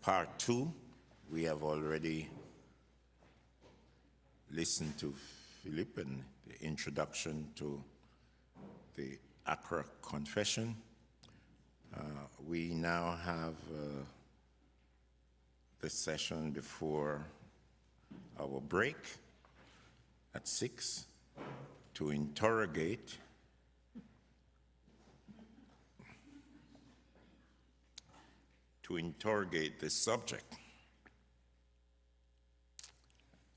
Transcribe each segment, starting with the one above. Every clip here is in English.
part 2. We have already listened to Philip and the introduction to the Accra Confession. We now have the session before our break at 6 to interrogate the subject.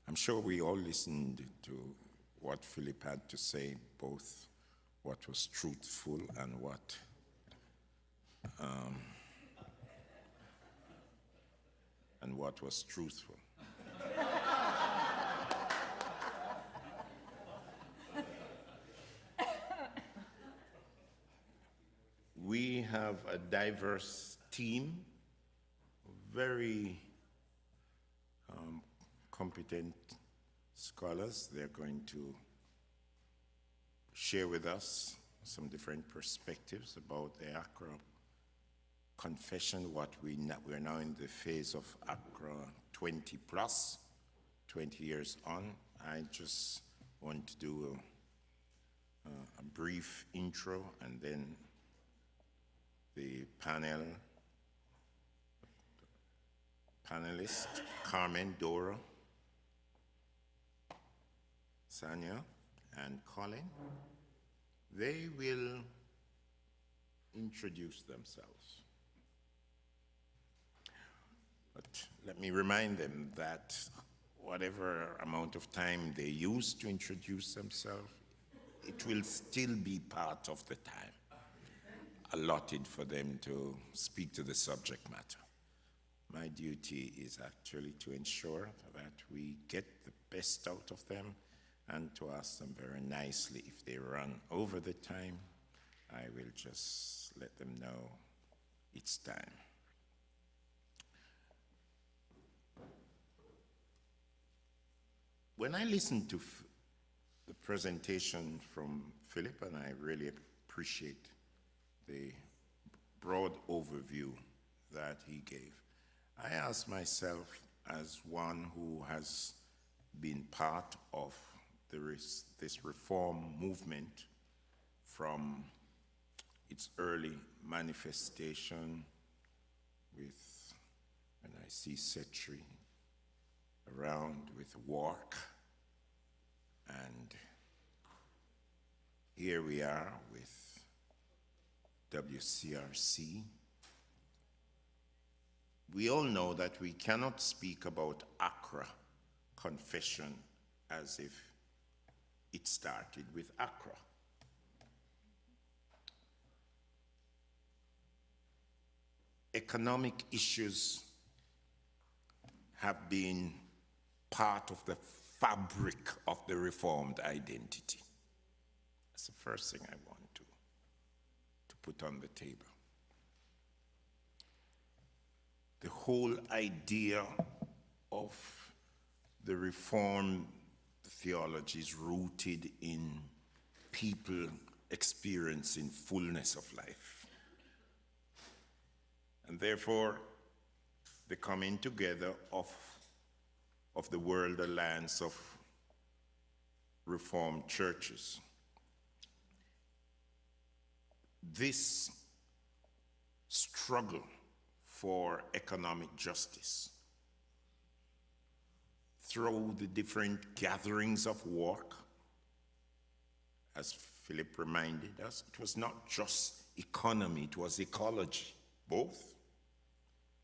I'm sure we all listened to what Philip had to say, both what was truthful and what was truthful. We have a diverse team, very competent scholars. They're going to share with us some different perspectives about the Accra Confession, we're now in the phase of Accra 20 plus, 20 years on. I just want to do a brief intro, and then the panelists, Carmen, Dora, Sanya, and Colin, they will introduce themselves. But let me remind them that whatever amount of time they use to introduce themselves, it will still be part of the time allotted for them to speak to the subject matter. My duty is actually to ensure that we get the best out of them and to ask them very nicely. If they run over the time, I will just let them know it's time. When I listened to the presentation from Philip, and I really appreciate the broad overview that he gave, I asked myself, as one who has been part of this reform movement from its early manifestation with, when I see Setri around with work, and here we are with WCRC. We all know that we cannot speak about Accra Confession as if it started with Accra. Economic issues have been part of the fabric of the Reformed identity. That's the first thing I want to put on the table. The whole idea of the Reformed theology is rooted in people experiencing fullness of life. And therefore, the coming together of the World Alliance of Reformed Churches. This struggle for economic justice through the different gatherings of work, as Philip reminded us, it was not just economy, it was ecology, both,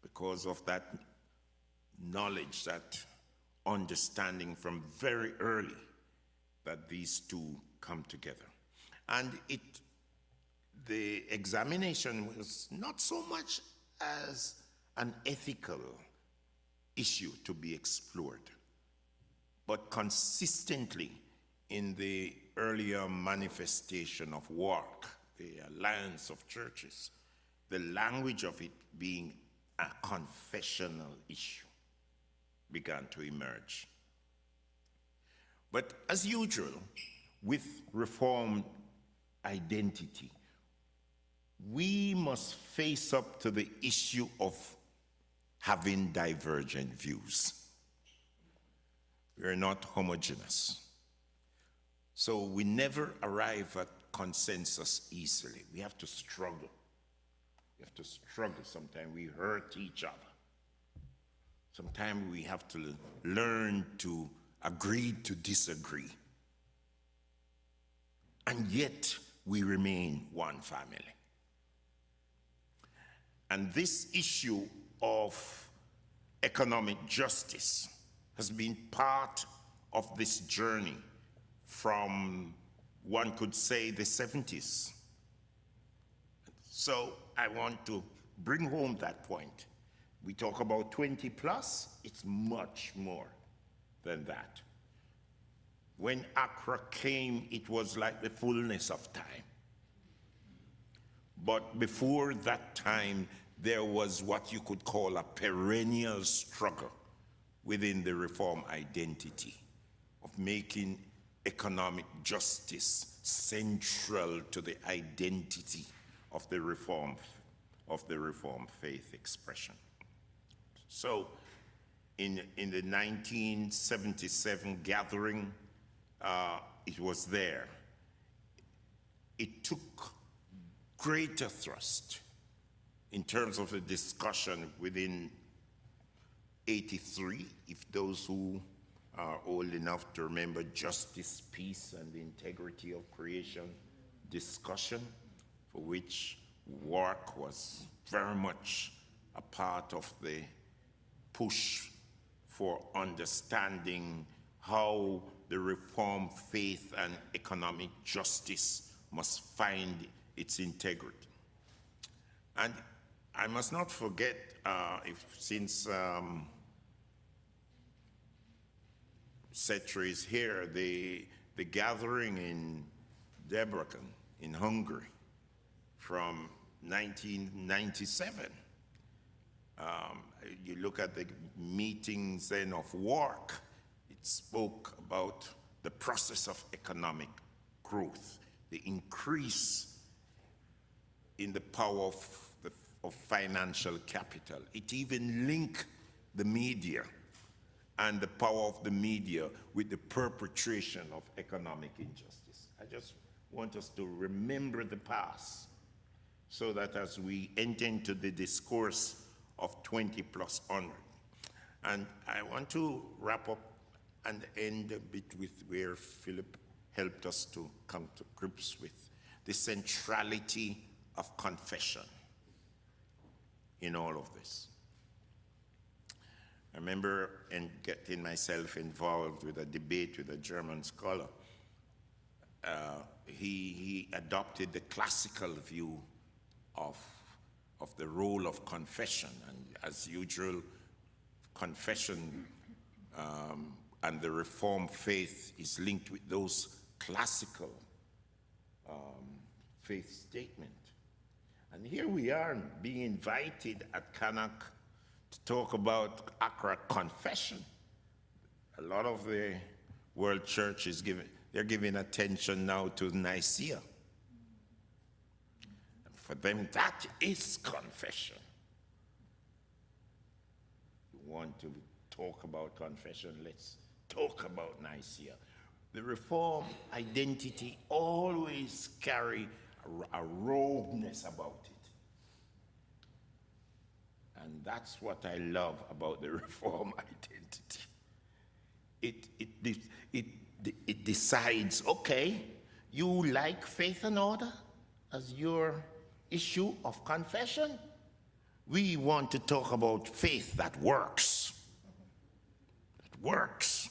because of that knowledge, that understanding from very early that these two come together. And the examination was not so much as an ethical issue to be explored, but consistently in the earlier manifestation of work, the alliance of churches, the language of it being a confessional issue began to emerge. But as usual, with Reformed identity, we must face up to the issue of having divergent views. We are not homogeneous. So we never arrive at consensus easily. We have to struggle. We have to struggle. Sometimes we hurt each other. Sometimes we have to learn to agree to disagree. And yet we remain one family. And this issue of economic justice has been part of this journey from, one could say, the 70s. So I want to bring home that point. We talk about 20 plus, it's much more than that. When Accra came, it was like the fullness of time. But before that time, there was what you could call a perennial struggle within the reform identity of making economic justice central to the identity of the reform faith expression. So in the 1977 gathering, it was there. It took greater thrust in terms of the discussion within 83, if those who are old enough to remember justice, peace, and the integrity of creation discussion, for which work was very much a part of the push for understanding how the reform faith and economic justice must find its integrity. And I must not forget, since Cetra is here, the gathering in Debrecen in Hungary from 1997. You look at the meetings then of work, it spoke about the process of economic growth, the increase in the power of financial capital. It even linked the media and the power of the media with the perpetration of economic injustice. I just want us to remember the past so that as we enter into the discourse of 20 plus onward. And I want to wrap up and end a bit with where Philip helped us to come to grips with the centrality of confession in all of this. I remember getting myself involved with a debate with a German scholar. He adopted the classical view of the role of confession, and as usual, confession and the Reformed faith is linked with those classical faith statements. And here we are being invited at CANAAC to talk about Accra confession. A lot of the world church is they're giving attention now to Nicaea. For them, that is confession. You want to talk about confession, let's talk about Nicaea. The Reform identity always carry a rogueness about it. And that's what I love about the Reform identity. It decides, okay, you like faith and order as your issue of confession? We want to talk about faith that works. That works.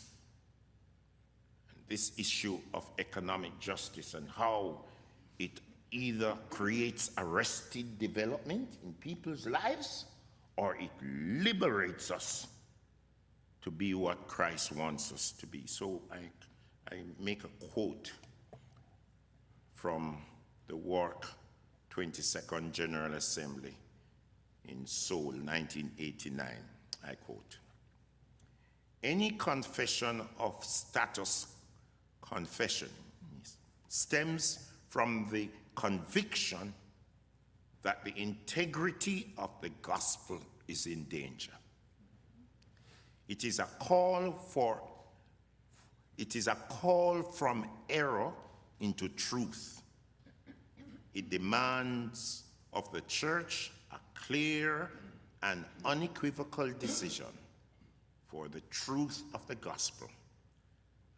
And this issue of economic justice and how it either creates arrested development in people's lives or it liberates us to be what Christ wants us to be. So I make a quote from the work 22nd General Assembly in Seoul, 1989. I quote, "Any confession of status confession stems from the conviction that the integrity of the gospel is in danger. It is a call from error into truth. It demands of the church a clear and unequivocal decision for the truth of the gospel,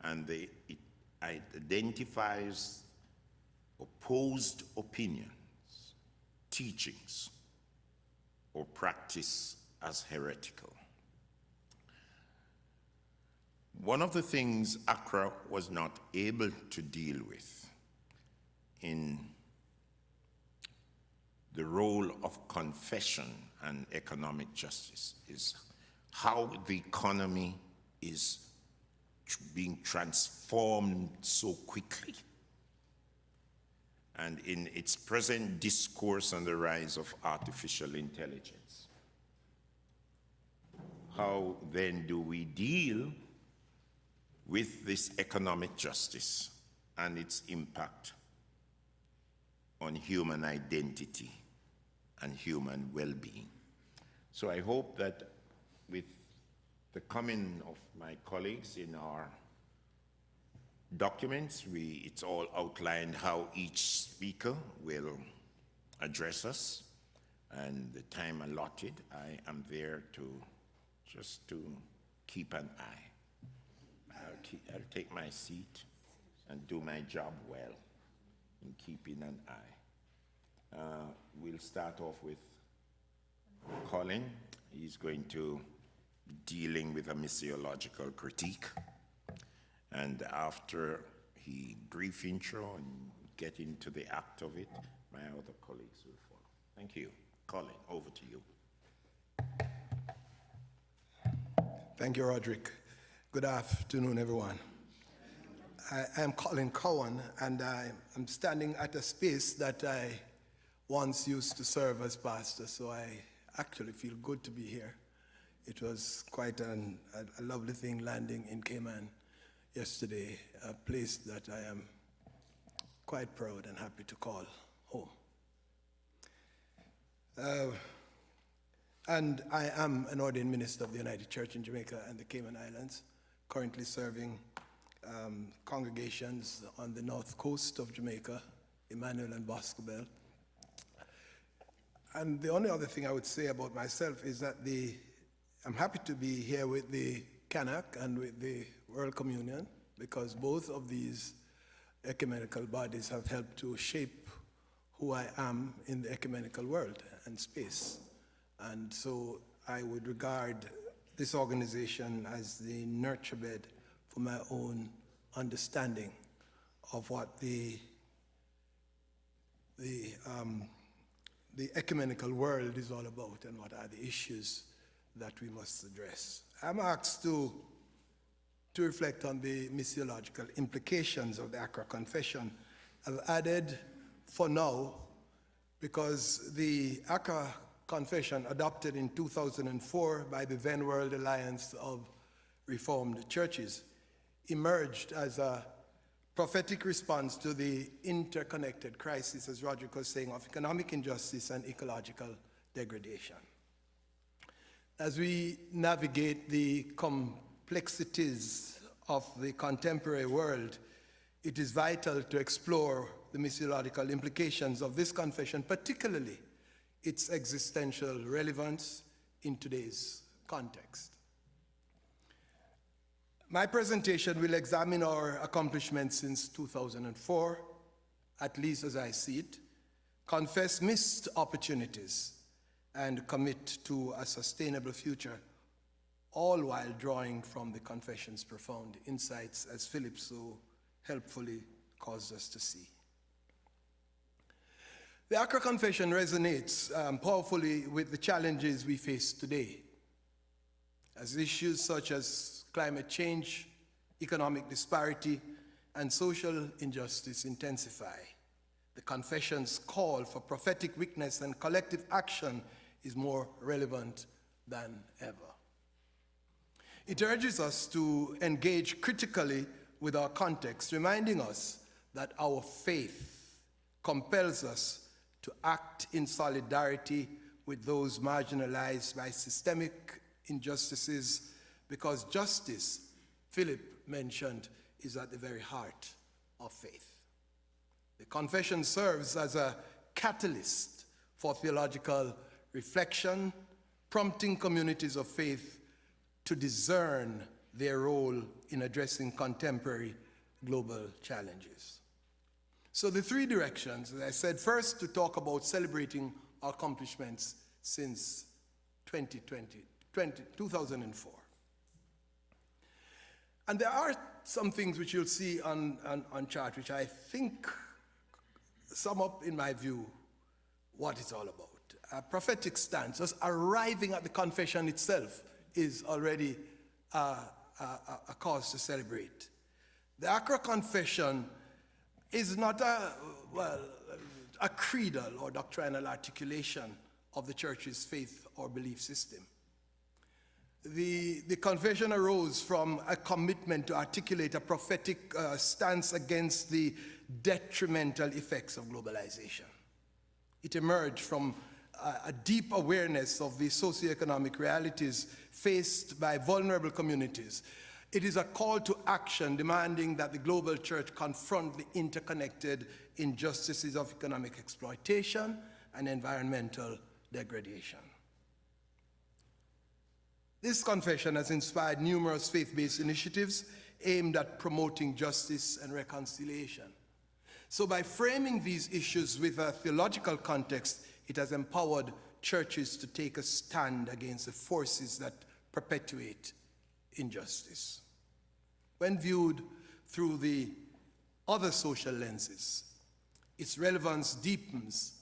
and it identifies opposed opinions, teachings, or practice as heretical. One of the things Accra was not able to deal with in the role of confession and economic justice is how the economy is being transformed so quickly. And in its present discourse on the rise of artificial intelligence, how then do we deal with this economic justice and its impact on human identity and human well-being? So I hope that with the coming of my colleagues in our documents, it's all outlined how each speaker will address us, and the time allotted, I am there just to keep an eye. I'll take my seat and do my job well in keeping an eye. We'll start off with Colin. He's going to be dealing with a missiological critique. And after he brief intro and get into the act of it, my other colleagues will follow. Thank you. Colin, over to you. Thank you, Roderick. Good afternoon, everyone. I am Colin Cowan, and I'm standing at a space that I once used to serve as pastor, so I actually feel good to be here. It was quite a lovely thing landing in Cayman yesterday, a place that I am quite proud and happy to call home. And I am an ordained minister of the United Church in Jamaica and the Cayman Islands, currently serving congregations on the north coast of Jamaica, Emmanuel and Boscobel. And the only other thing I would say about myself is that I'm happy to be here with the CANAAC and with the World Communion, because both of these ecumenical bodies have helped to shape who I am in the ecumenical world and space. And so I would regard this organization as the nurture bed for my own understanding of what the ecumenical world is all about and what are the issues that we must address. I'm asked to reflect on the missiological implications of the Accra Confession. I've added for now, because the Accra Confession, adopted in 2004 by the then World Alliance of Reformed Churches, emerged as a prophetic response to the interconnected crisis, as Roderick was saying, of economic injustice and ecological degradation. As we navigate the complexities of the contemporary world, it is vital to explore the missiological implications of this confession, particularly its existential relevance in today's context. My presentation will examine our accomplishments since 2004, at least as I see it, confess missed opportunities, and commit to a sustainable future, all while drawing from the confession's profound insights, as Philip so helpfully caused us to see. The Accra Confession resonates powerfully with the challenges we face today, as issues such as climate change, economic disparity, and social injustice intensify. The Confession's call for prophetic witness and collective action is more relevant than ever. It urges us to engage critically with our context, reminding us that our faith compels us to act in solidarity with those marginalized by systemic injustices, because justice, Philip mentioned, is at the very heart of faith. The confession serves as a catalyst for theological reflection, prompting communities of faith to discern their role in addressing contemporary global challenges. So the three directions, as I said, first to talk about celebrating our accomplishments since 2004. And there are some things which you'll see on chart which I think sum up, in my view, what it's all about. A prophetic stance, just arriving at the confession itself, is already a cause to celebrate. The Accra Confession is not a creedal or doctrinal articulation of the church's faith or belief system. The confession arose from a commitment to articulate a prophetic stance against the detrimental effects of globalization. It emerged from a deep awareness of the socioeconomic realities faced by vulnerable communities. It is a call to action demanding that the global church confront the interconnected injustices of economic exploitation and environmental degradation. This confession has inspired numerous faith-based initiatives aimed at promoting justice and reconciliation. So by framing these issues with a theological context, it has empowered churches to take a stand against the forces that perpetuate injustice. When viewed through the other social lenses, its relevance deepens,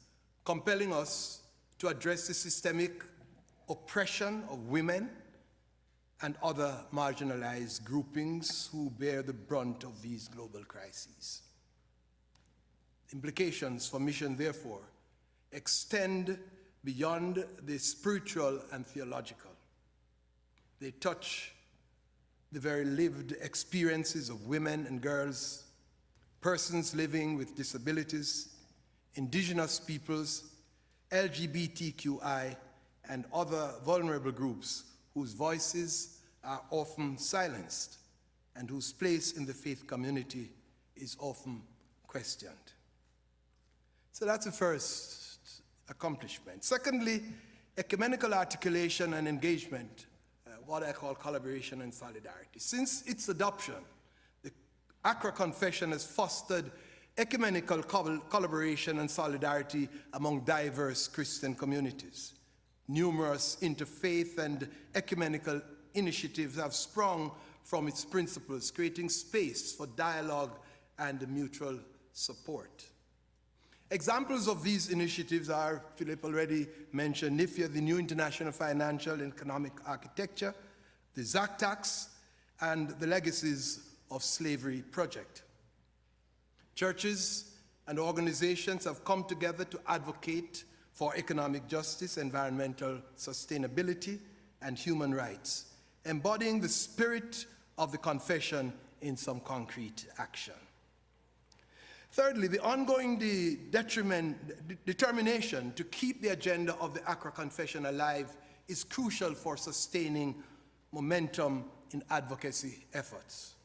compelling us to address the systemic oppression of women and other marginalized groupings who bear the brunt of these global crises. Implications for mission, therefore, extend beyond the spiritual and theological. They touch the very lived experiences of women and girls, persons living with disabilities, indigenous peoples, LGBTQI, and other vulnerable groups whose voices are often silenced and whose place in the faith community is often questioned. So that's the first accomplishment. Secondly, ecumenical articulation and engagement, what I call collaboration and solidarity. Since its adoption, the Accra Confession has fostered ecumenical collaboration and solidarity among diverse Christian communities. Numerous interfaith and ecumenical initiatives have sprung from its principles, creating space for dialogue and mutual support. Examples of these initiatives are, Philip already mentioned, NIFIA, the New International Financial and Economic Architecture, the ZACTAX, and the Legacies of Slavery Project. Churches and organizations have come together to advocate for economic justice, environmental sustainability, and human rights, embodying the spirit of the confession in some concrete action. Thirdly, the ongoing determination to keep the agenda of the Accra Confession alive is crucial for sustaining momentum in advocacy efforts.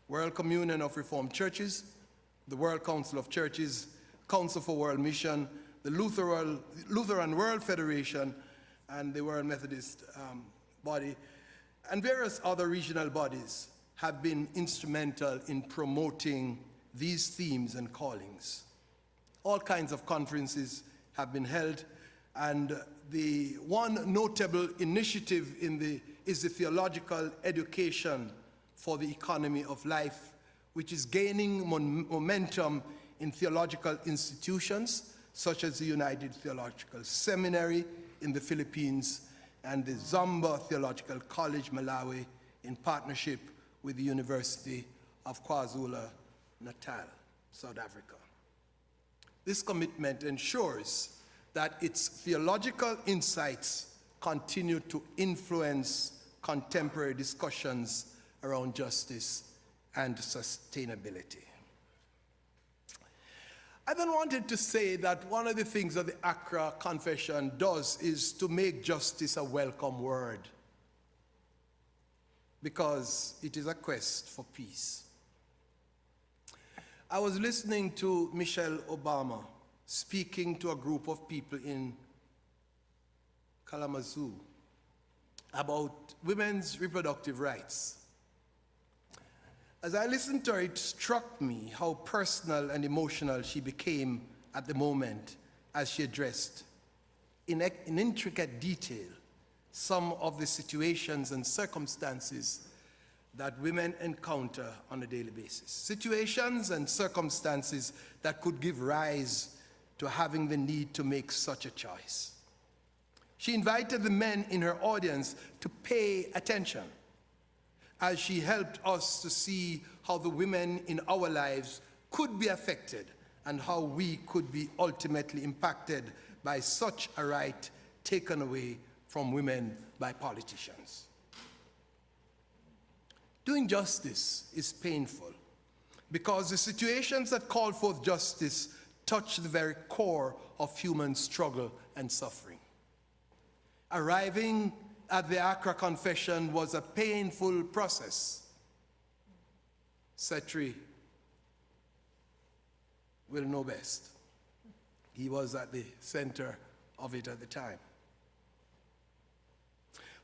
World Communion of Reformed Churches, the World Council of Churches, Council for World Mission, the Lutheran World Federation, and the World Methodist body, and various other regional bodies have been instrumental in promoting these themes and callings. All kinds of conferences have been held, and the one notable initiative is the Theological Education for the Economy of Life, which is gaining momentum in theological institutions such as the United Theological Seminary in the Philippines and the Zamba Theological College, Malawi, in partnership with the University of KwaZulu-Natal, South Africa. This commitment ensures that its theological insights continue to influence contemporary discussions around justice and sustainability. I then wanted to say that one of the things that the Accra Confession does is to make justice a welcome word. because it is a quest for peace. I was listening to Michelle Obama speaking to a group of people in Kalamazoo about women's reproductive rights. As I listened to her, it struck me how personal and emotional she became at the moment as she addressed in intricate detail some of the situations and circumstances that women encounter on a daily basis. Situations and circumstances that could give rise to having the need to make such a choice. She invited the men in her audience to pay attention as she helped us to see how the women in our lives could be affected and how we could be ultimately impacted by such a right taken away from women by politicians. Doing justice is painful because the situations that call forth justice touch the very core of human struggle and suffering. Arriving at the Accra Confession was a painful process. Setri will know best. He was at the center of it at the time.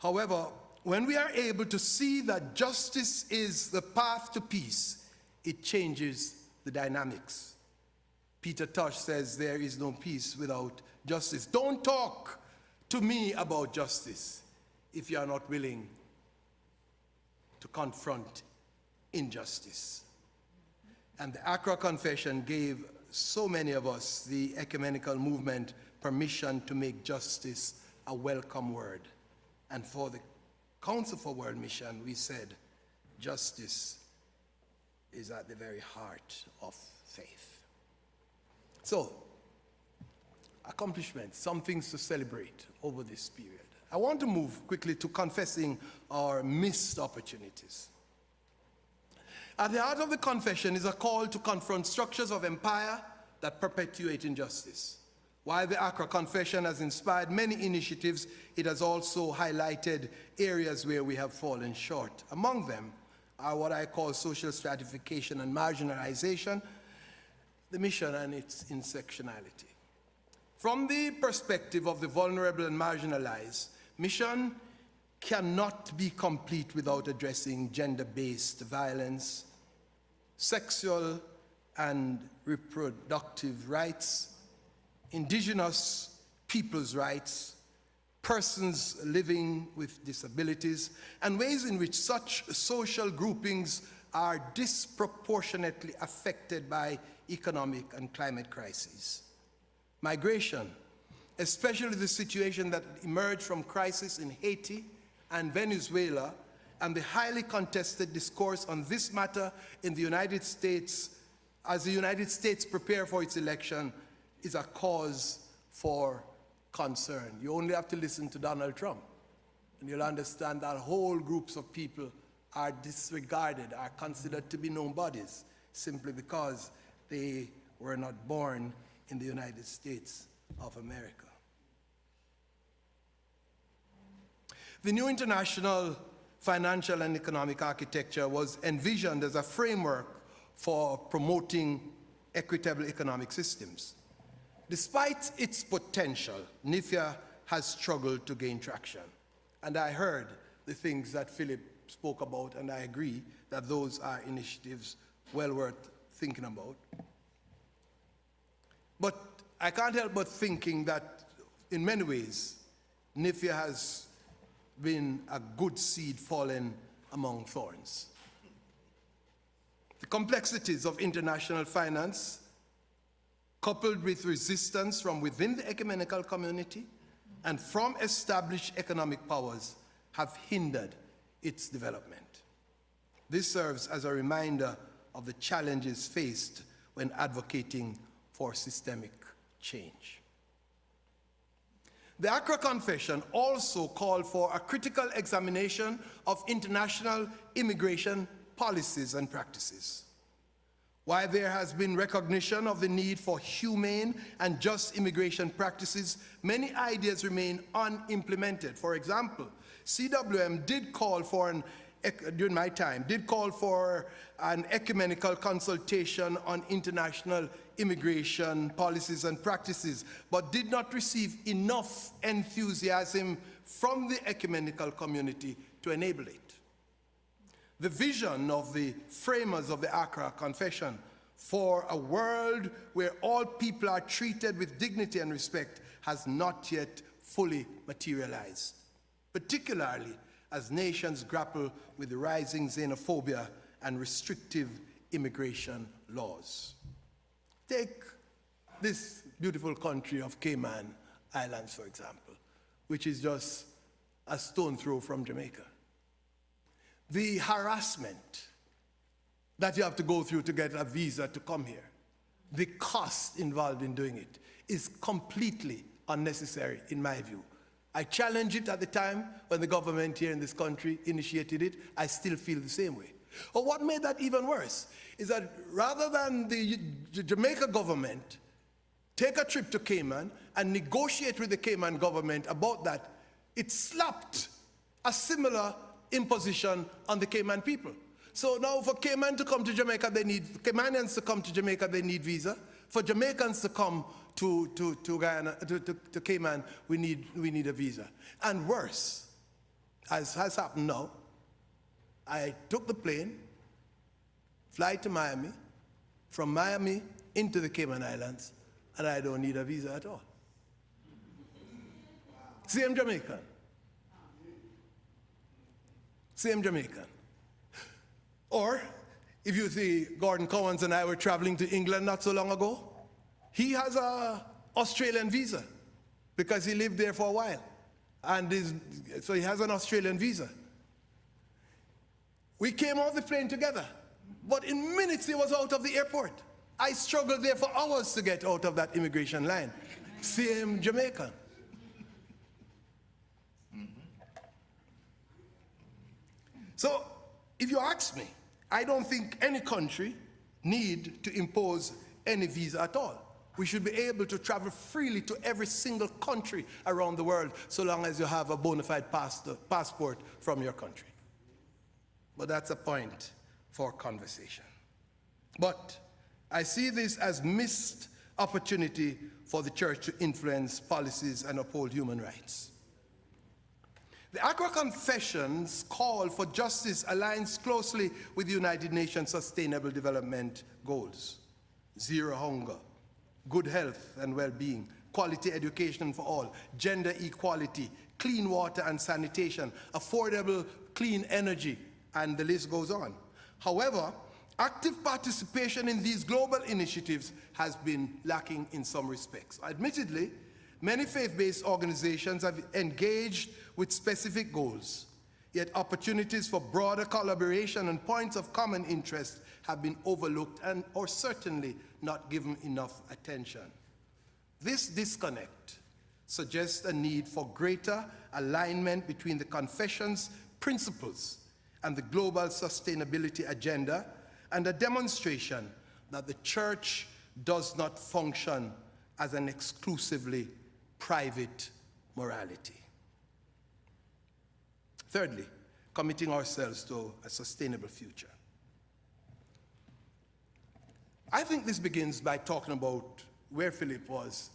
However, when we are able to see that justice is the path to peace, it changes the dynamics. Peter Tosh says there is no peace without justice. Don't talk to me about justice if you are not willing to confront injustice. And the Accra Confession gave so many of us, the ecumenical movement, permission to make justice a welcome word. And for the Council for World Mission, we said, justice is at the very heart of faith. So, accomplishments, some things to celebrate over this period. I want to move quickly to confessing our missed opportunities. At the heart of the confession is a call to confront structures of empire that perpetuate injustice. While the Accra Confession has inspired many initiatives, it has also highlighted areas where we have fallen short. Among them are what I call social stratification and marginalization, the mission and its intersectionality. From the perspective of the vulnerable and marginalized, mission cannot be complete without addressing gender-based violence, sexual and reproductive rights, indigenous people's rights, persons living with disabilities, and ways in which such social groupings are disproportionately affected by economic and climate crises. Migration, especially the situation that emerged from crisis in Haiti and Venezuela, and the highly contested discourse on this matter in the United States as the United States prepare for its election, is a cause for concern. You only have to listen to Donald Trump, and you'll understand that whole groups of people are disregarded, are considered to be nobodies, simply because they were not born in the United States of America. The new international financial and economic architecture was envisioned as a framework for promoting equitable economic systems. Despite its potential, NIFIA has struggled to gain traction. And I heard the things that Philip spoke about, and I agree that those are initiatives well worth thinking about. But I can't help but thinking that in many ways, NIFIA has been a good seed fallen among thorns. The complexities of international finance, coupled with resistance from within the ecumenical community and from established economic powers, have hindered its development. This serves as a reminder of the challenges faced when advocating for systemic change. The Accra Confession also called for a critical examination of international immigration policies and practices. While there has been recognition of the need for humane and just immigration practices, many ideas remain unimplemented. For example, CWM did call for an during my time, did call for an ecumenical consultation on international immigration policies and practices, but did not receive enough enthusiasm from the ecumenical community to enable it. The vision of the framers of the Accra Confession for a world where all people are treated with dignity and respect has not yet fully materialized, particularly as nations grapple with the rising xenophobia and restrictive immigration laws. Take this beautiful country of Cayman Islands, for example, which is just a stone throw from Jamaica. The harassment that you have to go through to get a visa to come here, the cost involved in doing it is completely unnecessary in my view. I challenged it at the time when the government here in this country initiated it. I still feel the same way. But what made that even worse is that rather than the Jamaica government take a trip to Cayman and negotiate with the Cayman government about that, it slapped a similar imposition on the Cayman people. So now for Cayman to come to Jamaica, Caymanians to come to Jamaica, they need visa. For Jamaicans to come to Guyana, to Cayman, we need a visa. And worse, as has happened now, I took the plane, fly to Miami, from Miami into the Cayman Islands, and I don't need a visa at all. Same Jamaican. Same Jamaican. Or, if you see, Gordon Cowans and I were traveling to England not so long ago. He has an Australian visa because he lived there for a while. And so he has an Australian visa. We came off the plane together, but in minutes he was out of the airport. I struggled there for hours to get out of that immigration line. Same Jamaican. So, if you ask me, I don't think any country need to impose any visa at all. We should be able to travel freely to every single country around the world so long as you have a bona fide passport from your country. But that's a point for conversation. But I see this as missed opportunity for the church to influence policies and uphold human rights. The Accra Confession's call for justice aligns closely with the United Nations Sustainable Development Goals. Zero hunger, good health and well-being, quality education for all, gender equality, clean water and sanitation, affordable clean energy, and the list goes on. However, active participation in these global initiatives has been lacking in some respects. Admittedly, many faith-based organizations have engaged with specific goals, yet opportunities for broader collaboration and points of common interest have been overlooked and or certainly not given enough attention. This disconnect suggests a need for greater alignment between the Confession's principles and the global sustainability agenda, and a demonstration that the church does not function as an exclusively private morality. Thirdly, committing ourselves to a sustainable future. I think this begins by talking about where Philip was,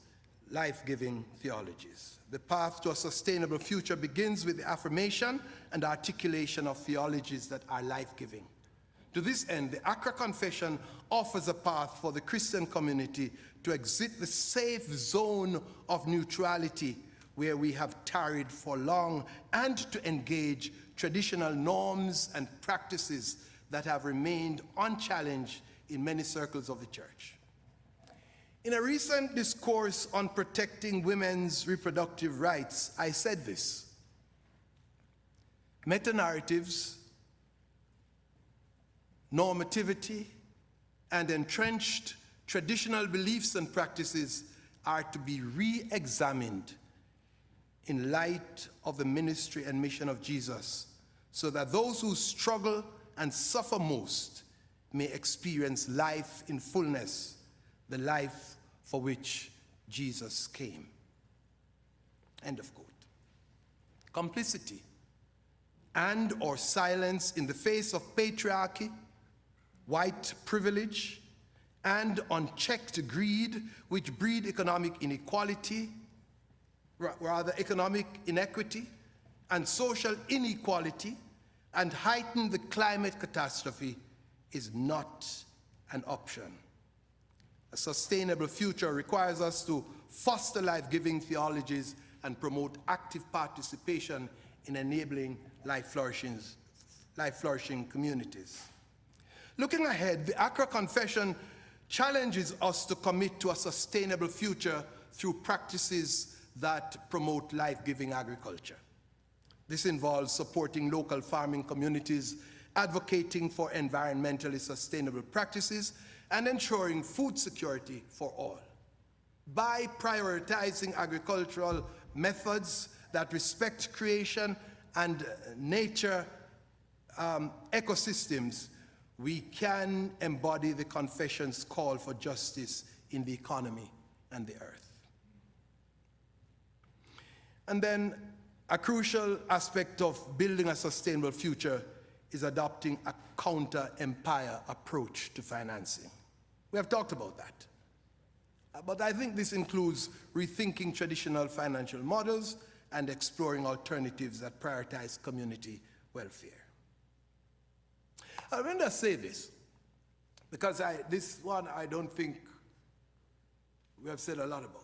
life-giving theologies. The path to a sustainable future begins with the affirmation and articulation of theologies that are life-giving. To this end, the Accra Confession offers a path for the Christian community to exit the safe zone of neutrality where we have tarried for long, and to engage traditional norms and practices that have remained unchallenged in many circles of the church. In a recent discourse on protecting women's reproductive rights, I said this: meta-narratives, normativity, and entrenched traditional beliefs and practices are to be re-examined in light of the ministry and mission of Jesus, so that those who struggle and suffer most may experience life in fullness, the life for which Jesus came. End of quote. Complicity and or silence in the face of patriarchy, white privilege, and unchecked greed, which breed economic inequality, rather economic inequity, and social inequality, and heighten the climate catastrophe is not an option. A sustainable future requires us to foster life-giving theologies and promote active participation in enabling life-flourishing communities. Looking ahead, the Accra Confession challenges us to commit to a sustainable future through practices that promote life-giving agriculture. This involves supporting local farming communities, advocating for environmentally sustainable practices, and ensuring food security for all. By prioritizing agricultural methods that respect creation and nature ecosystems, we can embody the Confession's call for justice in the economy and the earth. And then a crucial aspect of building a sustainable future is adopting a counter-empire approach to financing. We have talked about that. But I think this includes rethinking traditional financial models and exploring alternatives that prioritize community welfare. I want to say this, because this one I don't think we have said a lot about.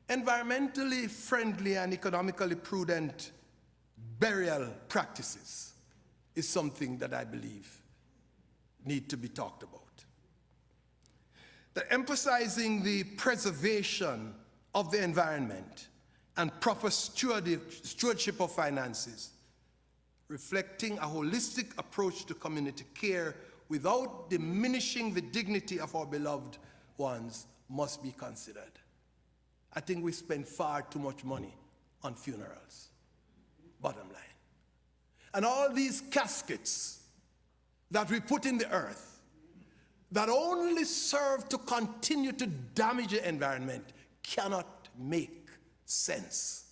Environmentally friendly and economically prudent burial practices is something that I believe need to be talked about. That emphasizing the preservation of the environment and proper stewardship of finances, reflecting a holistic approach to community care without diminishing the dignity of our beloved ones, must be considered. I think we spend far too much money on funerals, bottom line. And all these caskets that we put in the earth that only serve to continue to damage the environment cannot make sense.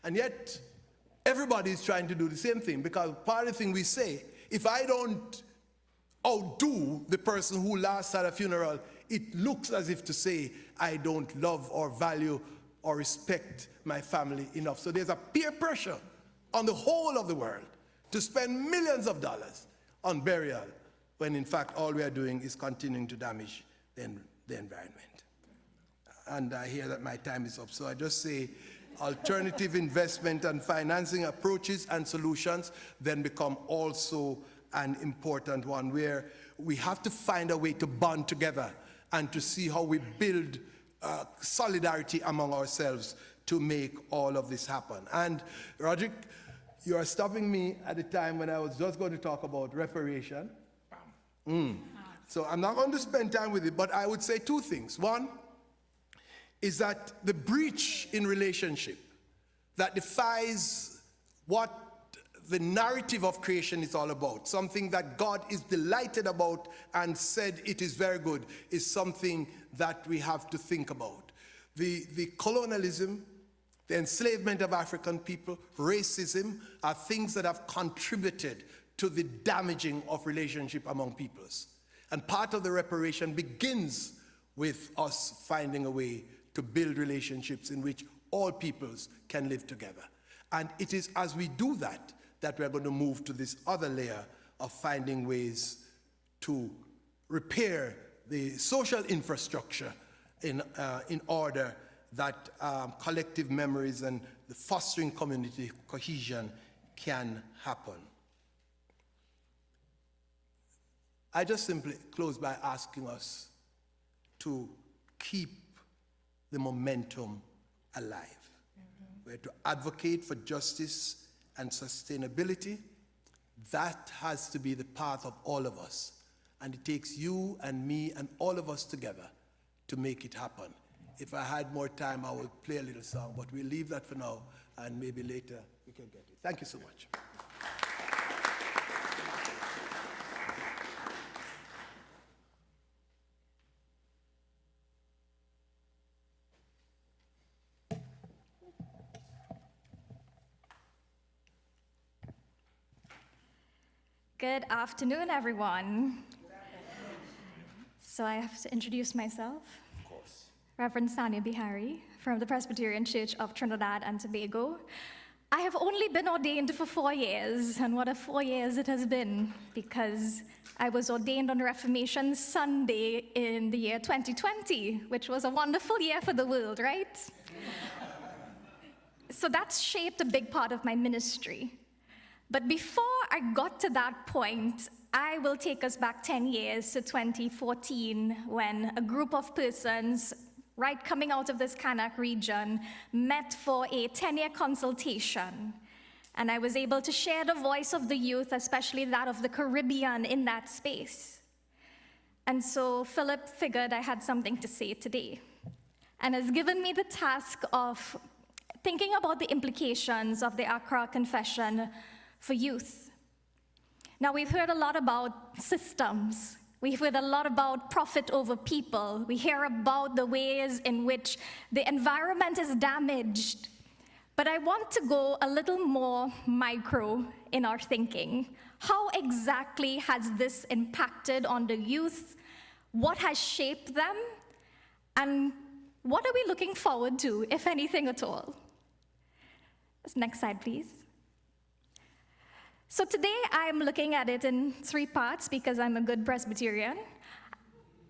And yet, everybody is trying to do the same thing, because part of the thing we say, if I don't outdo the person who last had a funeral, it looks as if to say I don't love or value or respect my family enough. So there's a peer pressure on the whole of the world to spend millions of dollars on burial, when in fact all we are doing is continuing to damage the environment. And I hear that my time is up, so I just say alternative investment and financing approaches and solutions then become also an important one, where we have to find a way to bond together and to see how we build solidarity among ourselves to make all of this happen. And Roderick, you are stopping me at the time when I was just going to talk about reparation. So I'm not going to spend time with it, but I would say two things. One is that the breach in relationship that defies what the narrative of creation is all about, something that God is delighted about and said it is very good, is something that we have to think about. The colonialism, the enslavement of African people, racism, are things that have contributed to the damaging of relationship among peoples. And part of the reparation begins with us finding a way to build relationships in which all peoples can live together. And it is as we do that that we're going to move to this other layer of finding ways to repair the social infrastructure in order that collective memories and the fostering community cohesion can happen. I just simply close by asking us to keep the momentum alive. We're to advocate for justice and sustainability. That has to be the path of all of us. And it takes you and me and all of us together to make it happen. If I had more time, I would play a little song, but we'll leave that for now, and maybe later we can get it. Thank you so much. Good afternoon, everyone. So I have to introduce myself. Of course. Reverend Sanya Bihari from the Presbyterian Church of Trinidad and Tobago. I have only been ordained for 4 years, and what a 4 years it has been, because I was ordained on Reformation Sunday in the year 2020, which was a wonderful year for the world, right? So that's shaped a big part of my ministry. But before I got to that point, I will take us back 10 years to 2014, when a group of persons, right coming out of this CANAAC region, met for a 10-year consultation. And I was able to share the voice of the youth, especially that of the Caribbean, in that space. And so Philip figured I had something to say today, and has given me the task of thinking about the implications of the Accra Confession for youth. Now, we've heard a lot about systems. We've heard a lot about profit over people. We hear about the ways in which the environment is damaged. But I want to go a little more micro in our thinking. How exactly has this impacted on the youth? What has shaped them? And what are we looking forward to, if anything at all? Next slide, please. So today I'm looking at it in 3 parts because I'm a good Presbyterian.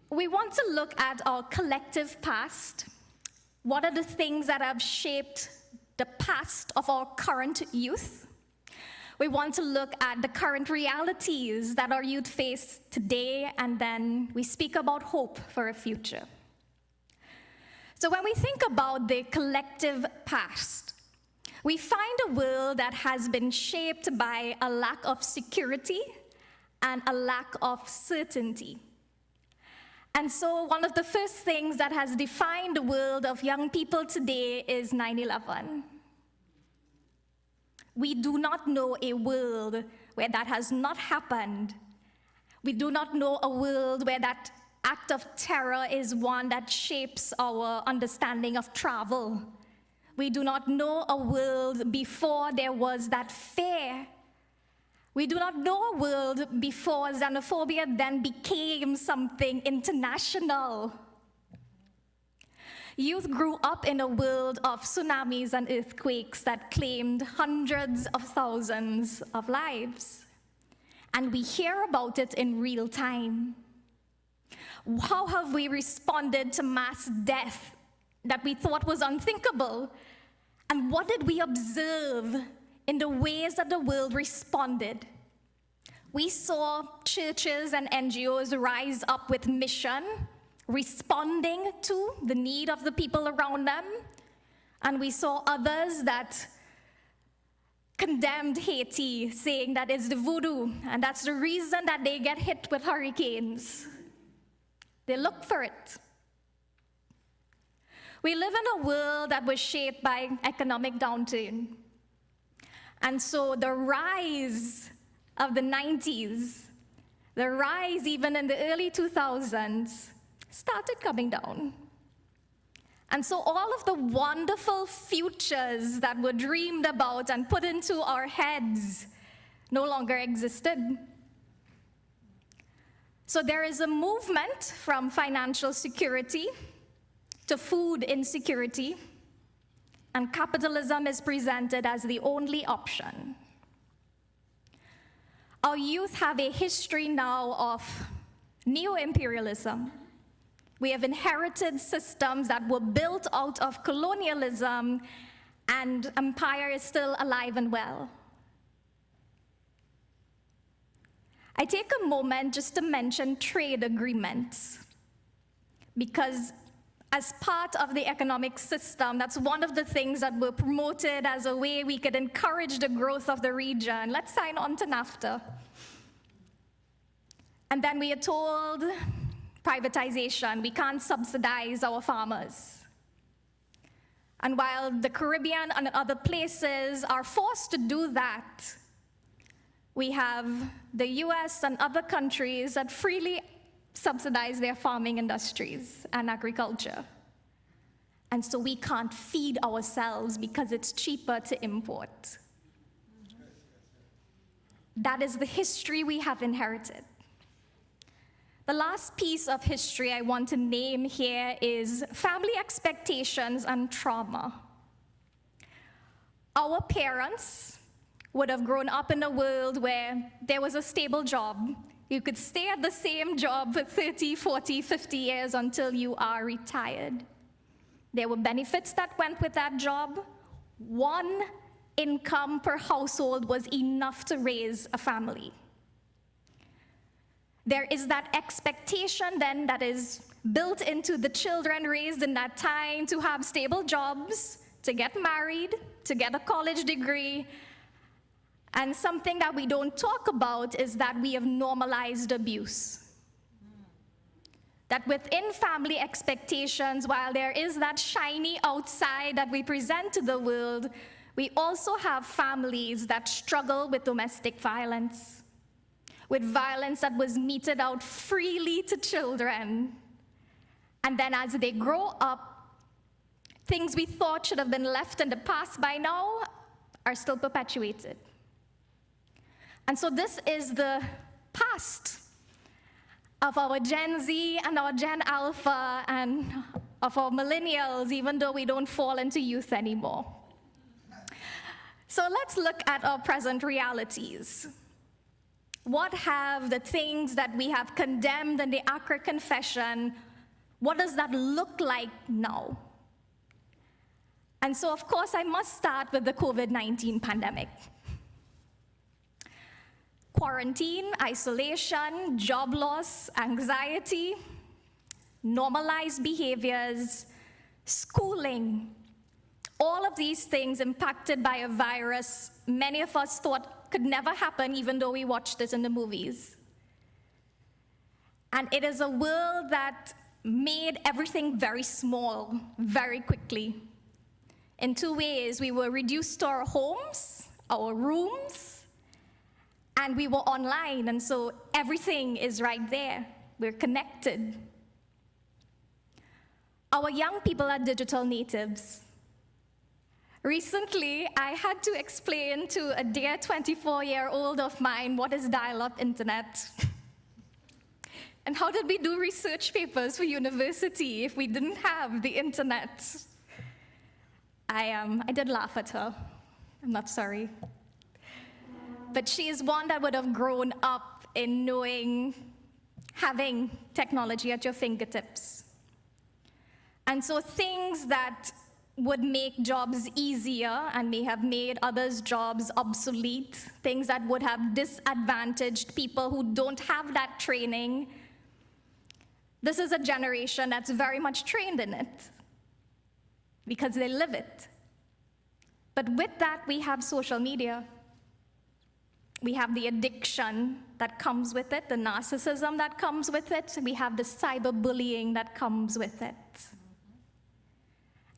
We want to look at our collective past. What are the things that have shaped the past of our current youth? We want to look at the current realities that our youth face today, and then we speak about hope for a future. So when we think about the collective past, we find a world that has been shaped by a lack of security and a lack of certainty. And so one of the first things that has defined the world of young people today is 9/11. We do not know a world where that has not happened. We do not know a world where that act of terror is one that shapes our understanding of travel. We do not know a world before there was that fear. We do not know a world before xenophobia then became something international. Youth grew up in a world of tsunamis and earthquakes that claimed hundreds of thousands of lives. And we hear about it in real time. How have we responded to mass death that we thought was unthinkable? And what did we observe in the ways that the world responded? We saw churches and NGOs rise up with mission, responding to the need of the people around them. And we saw others that condemned Haiti, saying that it's the voodoo, and that's the reason that they get hit with hurricanes. They look for it. We live in a world that was shaped by economic downturn. And so the rise of the 90s, the rise even in the early 2000s, started coming down. And so all of the wonderful futures that were dreamed about and put into our heads no longer existed. So there is a movement from financial security to food insecurity, and capitalism is presented as the only option. Our youth have a history now of neo-imperialism. We have inherited systems that were built out of colonialism, and empire is still alive and well. I take a moment just to mention trade agreements, because as part of the economic system, that's one of the things that were promoted as a way we could encourage the growth of the region. Let's sign on to NAFTA. And then we are told, privatization, we can't subsidize our farmers. And while the Caribbean and other places are forced to do that, we have the US and other countries that freely subsidize their farming industries and agriculture. And so we can't feed ourselves because it's cheaper to import. That is the history we have inherited. The last piece of history I want to name here is family expectations and trauma. Our parents would have grown up in a world where there was a stable job. You could stay at the same job for 30, 40, 50 years until you are retired. There were benefits that went with that job. One income per household was enough to raise a family. There is that expectation then that is built into the children raised in that time to have stable jobs, to get married, to get a college degree. And something that we don't talk about is that we have normalized abuse. That within family expectations, while there is that shiny outside that we present to the world, we also have families that struggle with domestic violence, with violence that was meted out freely to children. And then as they grow up, things we thought should have been left in the past by now are still perpetuated. And so this is the past of our Gen Z and our Gen Alpha and of our millennials, even though we don't fall into youth anymore. So let's look at our present realities. What have the things that we have condemned in the Accra Confession, what does that look like now? And so, of course, I must start with the COVID-19 pandemic. Quarantine, isolation, job loss, anxiety, normalized behaviors, schooling, all of these things impacted by a virus many of us thought could never happen, even though we watched it in the movies. And it is a world that made everything very small, very quickly. In two ways, we were reduced to our homes, our rooms, and we were online, and so everything is right there. We're connected. Our young people are digital natives. Recently, I had to explain to a dear 24-year-old of mine what is dial-up internet. And how did we do research papers for university if we didn't have the internet? I did laugh at her. I'm not sorry. But she is one that would have grown up in knowing, having technology at your fingertips. And so things that would make jobs easier and may have made others' jobs obsolete, things that would have disadvantaged people who don't have that training. This is a generation that's very much trained in it because they live it. But with that, we have social media. We have the addiction that comes with it, the narcissism that comes with it. We have the cyberbullying that comes with it.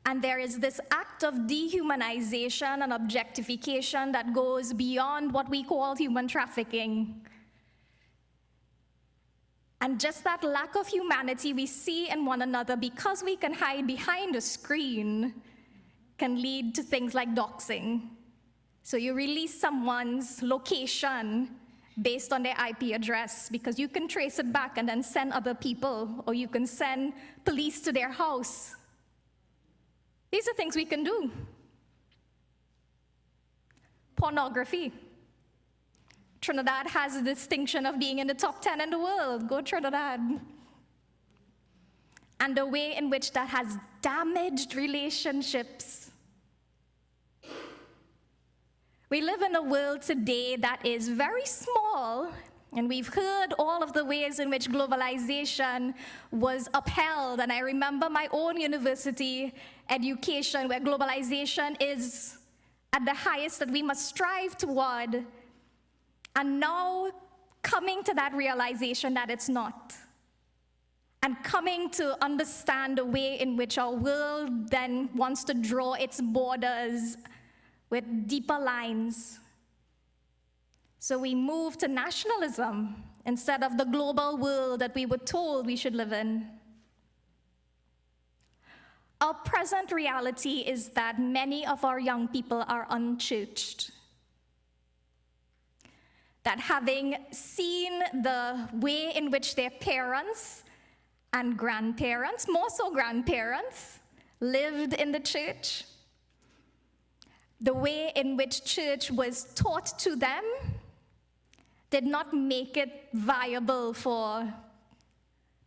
And there is this act of dehumanization and objectification that goes beyond what we call human trafficking. And just that lack of humanity we see in one another because we can hide behind a screen can lead to things like doxing. So you release someone's location based on their IP address because you can trace it back and then send other people, or you can send police to their house. These are things we can do. Pornography. Trinidad has a distinction of being in the top 10 in the world. Go Trinidad. And the way in which that has damaged relationships. We live in a world today that is very small, and we've heard all of the ways in which globalization was upheld. And I remember my own university education where globalization is at the highest that we must strive toward. And now coming to that realization that it's not. And coming to understand the way in which our world then wants to draw its borders with deeper lines. So we move to nationalism instead of the global world that we were told we should live in. Our present reality is that many of our young people are unchurched. that having seen the way in which their parents and grandparents, more so grandparents, lived in the church, the way in which church was taught to them, did not make it viable for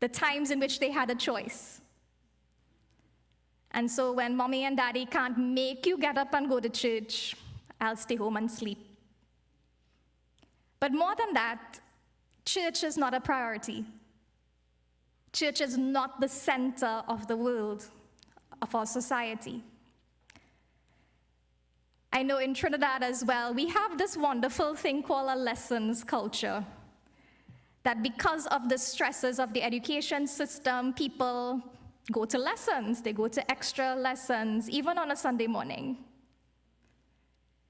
the times in which they had a choice. And so when mommy and daddy can't make you get up and go to church, I'll stay home and sleep. But more than that, church is not a priority. Church is not the center of the world, of our society. I know in Trinidad as well, we have this wonderful thing called a lessons culture. That because of the stresses of the education system, people go to lessons, they go to extra lessons, even on a Sunday morning.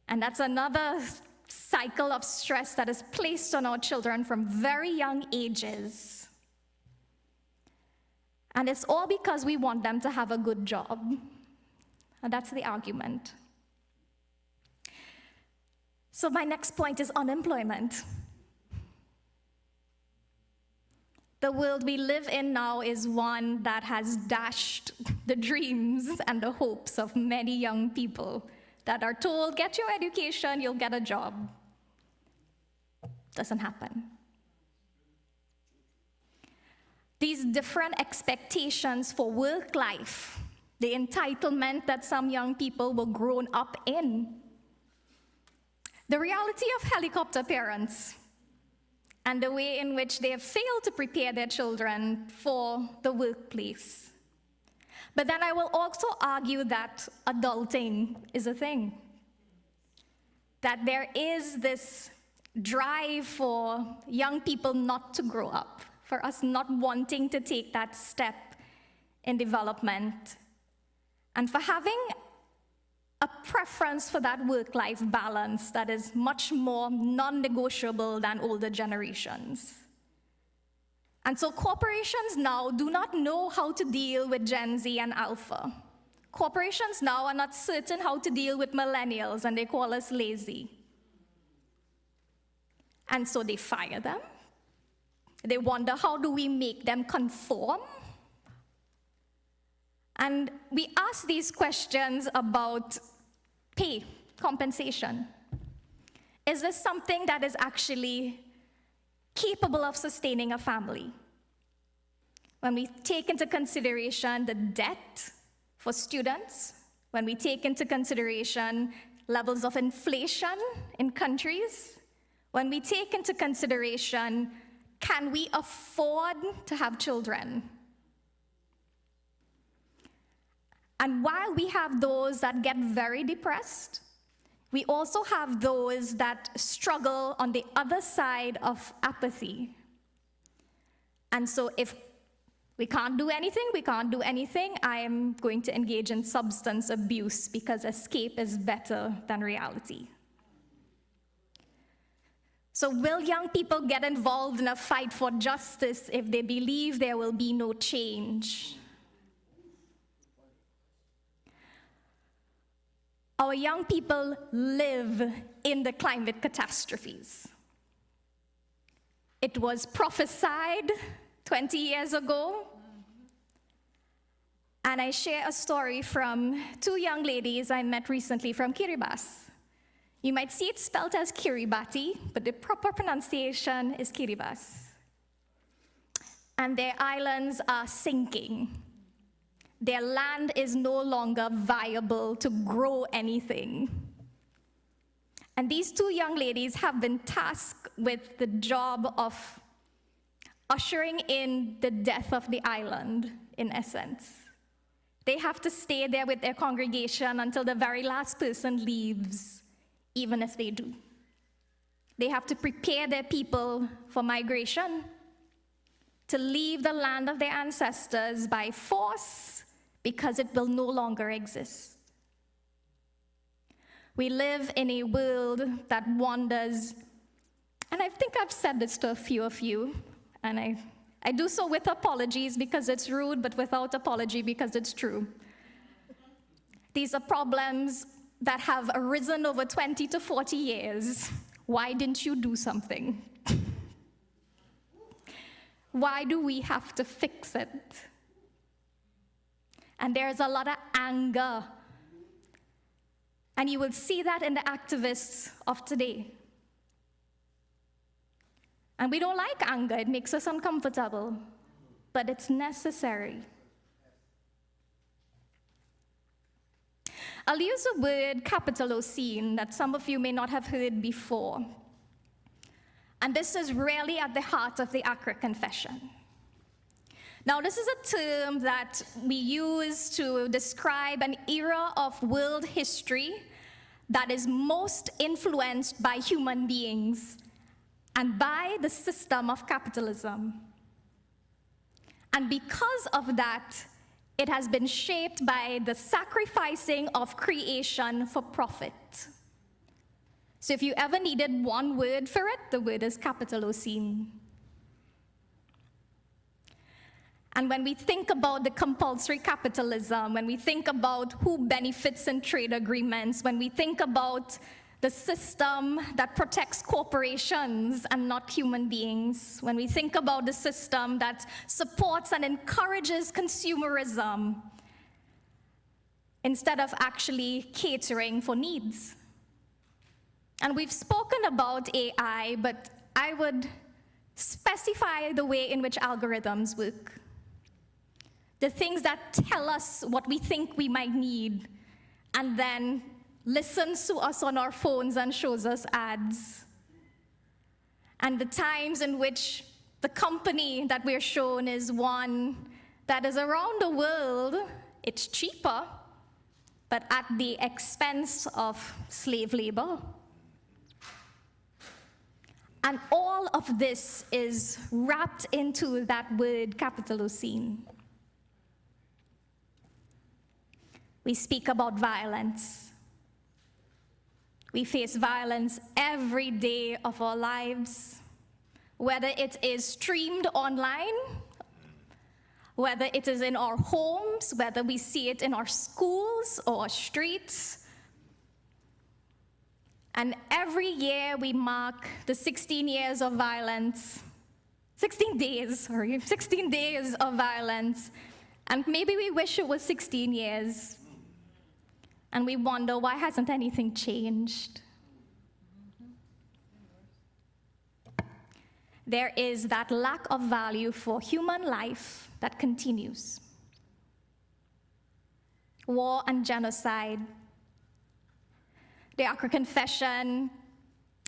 And that's another cycle of stress that is placed on our children from very young ages. And it's all because we want them to have a good job. And that's the argument. So my next point is unemployment. The world we live in now is one that has dashed the dreams and the hopes of many young people that are told, get your education, you'll get a job. Doesn't happen. These different expectations for work life, the entitlement that some young people were grown up in, the reality of helicopter parents, and the way in which they have failed to prepare their children for the workplace. But then I will also argue that adulting is a thing. That there is this drive for young people not to grow up, for us not wanting to take that step in development, and for having a preference for that work-life balance that is much more non-negotiable than older generations. And so corporations now do not know how to deal with Gen Z and Alpha. Corporations now are not certain how to deal with millennials, and they call us lazy. And so they fire them. They wonder, how do we make them conform? And we ask these questions about pay, compensation. Is this something that is actually capable of sustaining a family? When we take into consideration the debt for students, when we take into consideration levels of inflation in countries, when we take into consideration, can we afford to have children? And while we have those that get very depressed, we also have those that struggle on the other side of apathy. And so if we can't do anything, we can't do anything, I am going to engage in substance abuse because escape is better than reality. So will young people get involved in a fight for justice if they believe there will be no change? Our young people live in the climate catastrophes. It was prophesied 20 years ago. And I share a story from two young ladies I met recently from Kiribati. You might see it spelled as Kiribati, but the proper pronunciation is Kiribati. And their islands are sinking. Their land is no longer viable to grow anything. And these two young ladies have been tasked with the job of ushering in the death of the island, in essence. They have to stay there with their congregation until the very last person leaves, even if they do. They have to prepare their people for migration, to leave the land of their ancestors by force, because it will no longer exist. We live in a world that wanders, and I think I've said this to a few of you, and I do so with apologies because it's rude, but without apology because it's true. These are problems that have arisen over 20 to 40 years. why didn't you do something? Why do we have to fix it? And there's a lot of anger. And you will see that in the activists of today. And we don't like anger, it makes us uncomfortable, but it's necessary. I'll use a word, capital OC, that some of you may not have heard before. And this is really at the heart of the Accra Confession. Now, this is a term that we use to describe an era of world history that is most influenced by human beings and by the system of capitalism. And because of that, it has been shaped by the sacrificing of creation for profit. So if you ever needed one word for it, the word is capital OC. And when we think about the compulsory capitalism, when we think about who benefits in trade agreements, when we think about the system that protects corporations and not human beings, when we think about the system that supports and encourages consumerism instead of actually catering for needs. And we've spoken about AI, but I would specify the way in which algorithms work. The things that tell us what we think we might need, and then listens to us on our phones and shows us ads. And the times in which the company that we're shown is one that is around the world, it's cheaper, but at the expense of slave labor. And all of this is wrapped into that word, capital OC. We speak about violence. We face violence every day of our lives, whether it is streamed online, whether it is in our homes, whether we see it in our schools or our streets. And every year we mark the 16 years of violence, 16 days of violence. And maybe we wish it was 16 years. And we wonder, why hasn't anything changed? There is that lack of value for human life that continues. War and genocide. The Accra Confession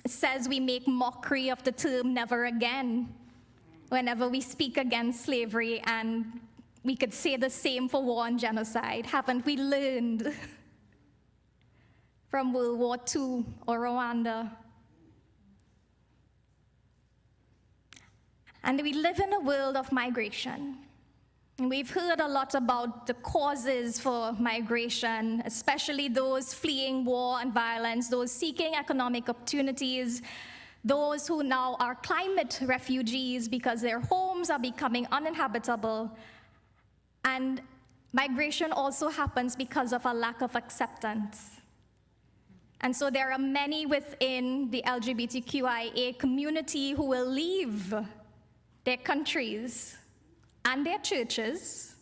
says we make mockery of the term never again whenever we speak against slavery, and we could say the same for war and genocide. Haven't we learned from World War II or Rwanda? And we live in a world of migration. And we've heard a lot about the causes for migration, especially those fleeing war and violence, those seeking economic opportunities, those who now are climate refugees because their homes are becoming uninhabitable. And migration also happens because of a lack of acceptance. And so there are many within the LGBTQIA community who will leave their countries and their churches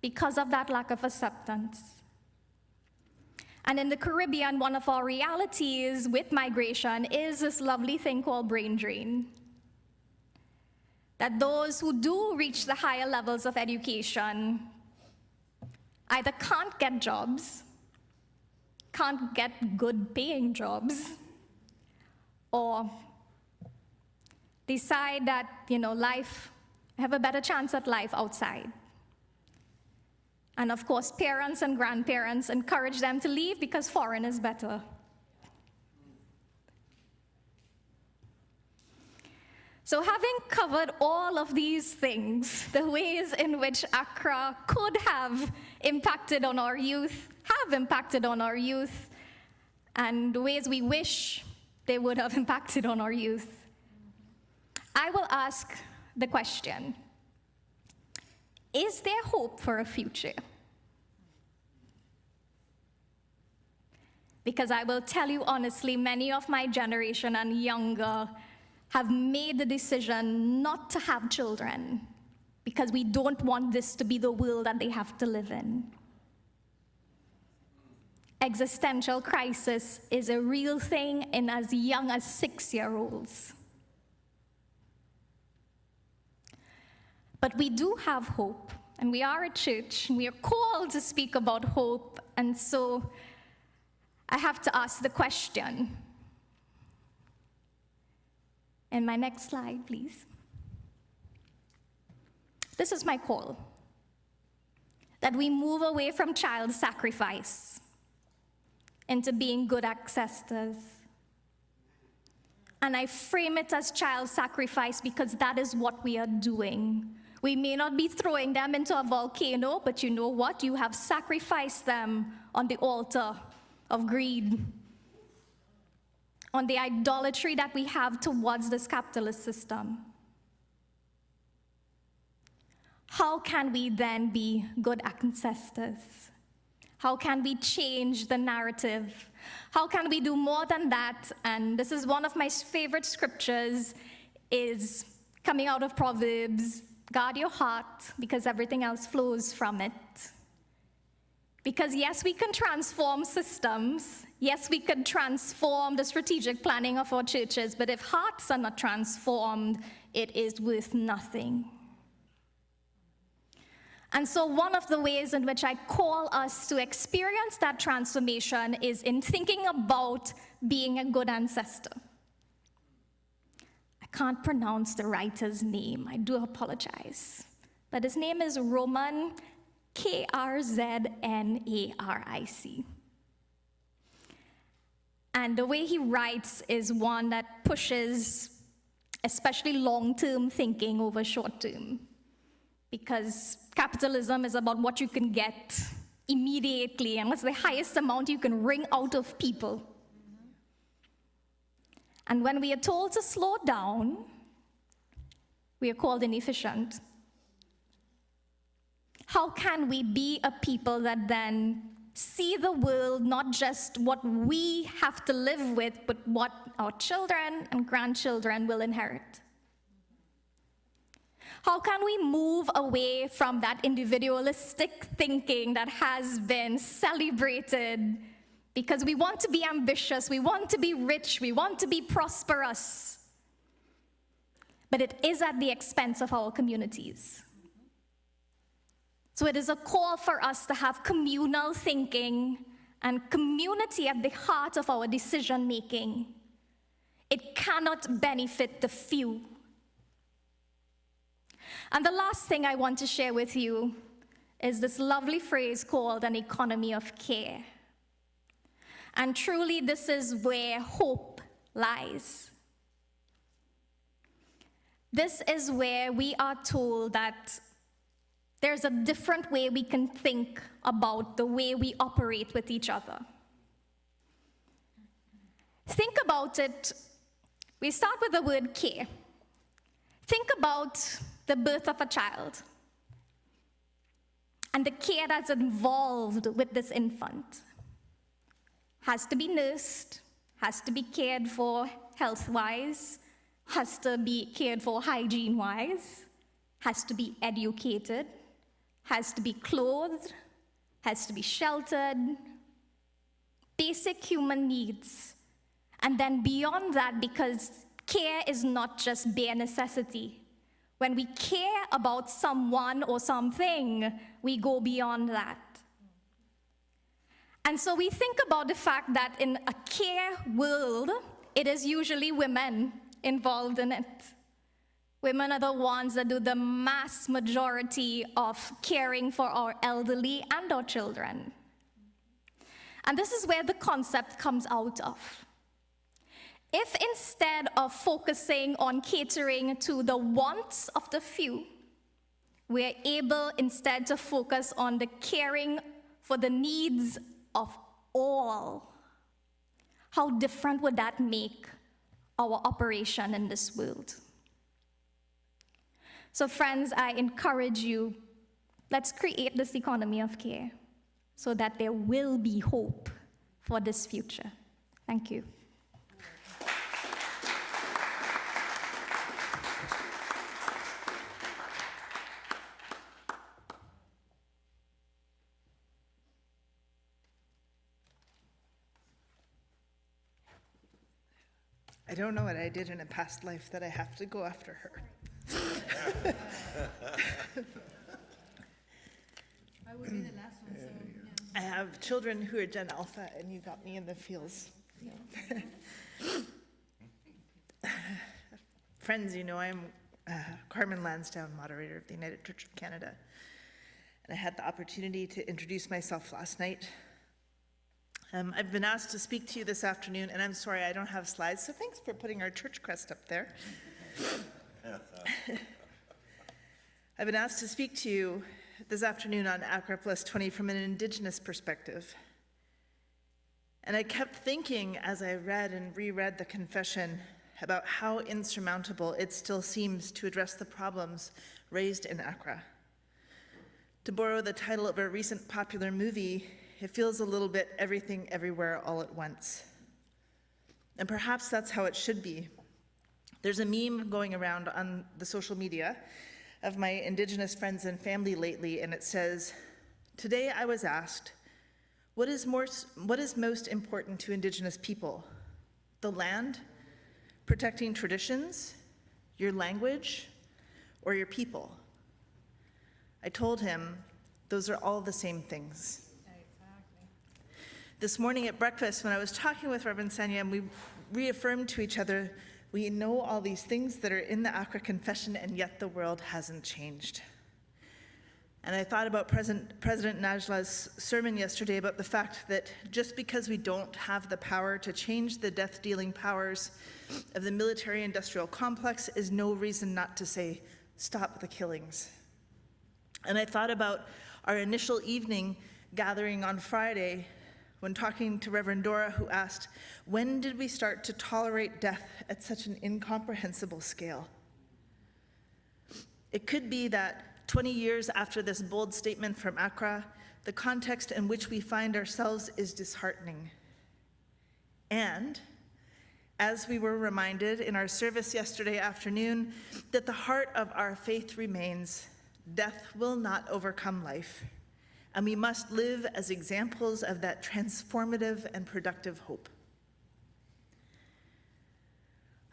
because of that lack of acceptance. And in the Caribbean, one of our realities with migration is this lovely thing called brain drain. That those who do reach the higher levels of education either can't get jobs, can't get good paying jobs, or decide that, life, have a better chance at life outside. And of course, parents and grandparents encourage them to leave because foreign is better. So having covered all of these things, the ways in which Accra could have impacted on our youth, have impacted on our youth, and the ways we wish they would have impacted on our youth, I will ask the question, is there hope for a future? Because I will tell you honestly, many of my generation and younger have made the decision not to have children because we don't want this to be the world that they have to live in. Existential crisis is a real thing in as young as 6-year-olds. But we do have hope, and we are a church, and we are called to speak about hope, and so I have to ask the question. And my next slide, please. This is my call, that we move away from child sacrifice into being good ancestors. And I frame it as child sacrifice because that is what we are doing. We may not be throwing them into a volcano, but you know what? You have sacrificed them on the altar of greed, on the idolatry that we have towards this capitalist system. How can we then be good ancestors? How can we change the narrative? How can we do more than that? And this is one of my favorite scriptures, is coming out of Proverbs. Guard your heart, because everything else flows from it. Because yes, we can transform systems. Yes, we can transform the strategic planning of our churches, but if hearts are not transformed, it is worth nothing. And so one of the ways in which I call us to experience that transformation is in thinking about being a good ancestor. I can't pronounce the writer's name, I do apologize. But his name is Roman Krzniaric. And the way he writes is one that pushes especially long-term thinking over short-term. Because capitalism is about what you can get immediately and what's the highest amount you can wring out of people. And when we are told to slow down, we are called inefficient. How can we be a people that then see the world not just what we have to live with, but what our children and grandchildren will inherit? How can we move away from that individualistic thinking that has been celebrated because we want to be ambitious, we want to be rich, we want to be prosperous, but it is at the expense of our communities? So it is a call for us to have communal thinking and community at the heart of our decision making. It cannot benefit the few. And the last thing I want to share with you is this lovely phrase called an economy of care. And truly, this is where hope lies. This is where we are told that there's a different way we can think about the way we operate with each other. Think about it. We start with the word care. Think about the birth of a child and the care that's involved with this infant. Has to be nursed, has to be cared for health-wise, has to be cared for hygiene-wise, has to be educated, has to be clothed, has to be sheltered, basic human needs. And then beyond that, because care is not just bare necessity. When we care about someone or something, we go beyond that. And so we think about the fact that in a care world, it is usually women involved in it. Women are the ones that do the mass majority of caring for our elderly and our children. And this is where the concept comes out of. If instead of focusing on catering to the wants of the few, we're able instead to focus on the caring for the needs of all, how different would that make our operation in this world? So friends, I encourage you, let's create this economy of care so that there will be hope for this future. Thank you. I don't know what I did in a past life that I have to go after her. I would be the last one, so, yeah. I have children who are Gen Alpha, and you got me in the feels. Friends, you know, I'm Carmen Lansdowne, moderator of the United Church of Canada. And I had the opportunity to introduce myself last night. I've been asked to speak to you this afternoon, and I'm sorry I don't have slides, so thanks for putting our church crest up there. I've been asked to speak to you this afternoon on Accra Plus 20 from an Indigenous perspective. And I kept thinking as I read and reread the confession about how insurmountable it still seems to address the problems raised in Accra. To borrow the title of a recent popular movie, it feels a little bit everything everywhere all at once. And perhaps that's how it should be. There's a meme going around on the social media of my Indigenous friends and family lately, and it says, "Today I was asked, what is most important to Indigenous people? The land, protecting traditions, your language, or your people?" I told him, those are all the same things. This morning at breakfast, when I was talking with Reverend Sanyam, we reaffirmed to each other, we know all these things that are in the Accra Confession, and yet the world hasn't changed. And I thought about President Najla's sermon yesterday about the fact that just because we don't have the power to change the death-dealing powers of the military-industrial complex is no reason not to say, stop the killings. And I thought about our initial evening gathering on Friday when talking to Reverend Dora, who asked, when did we start to tolerate death at such an incomprehensible scale? It could be that 20 years after this bold statement from Accra, the context in which we find ourselves is disheartening. And as we were reminded in our service yesterday afternoon, that the heart of our faith remains, death will not overcome life. And we must live as examples of that transformative and productive hope.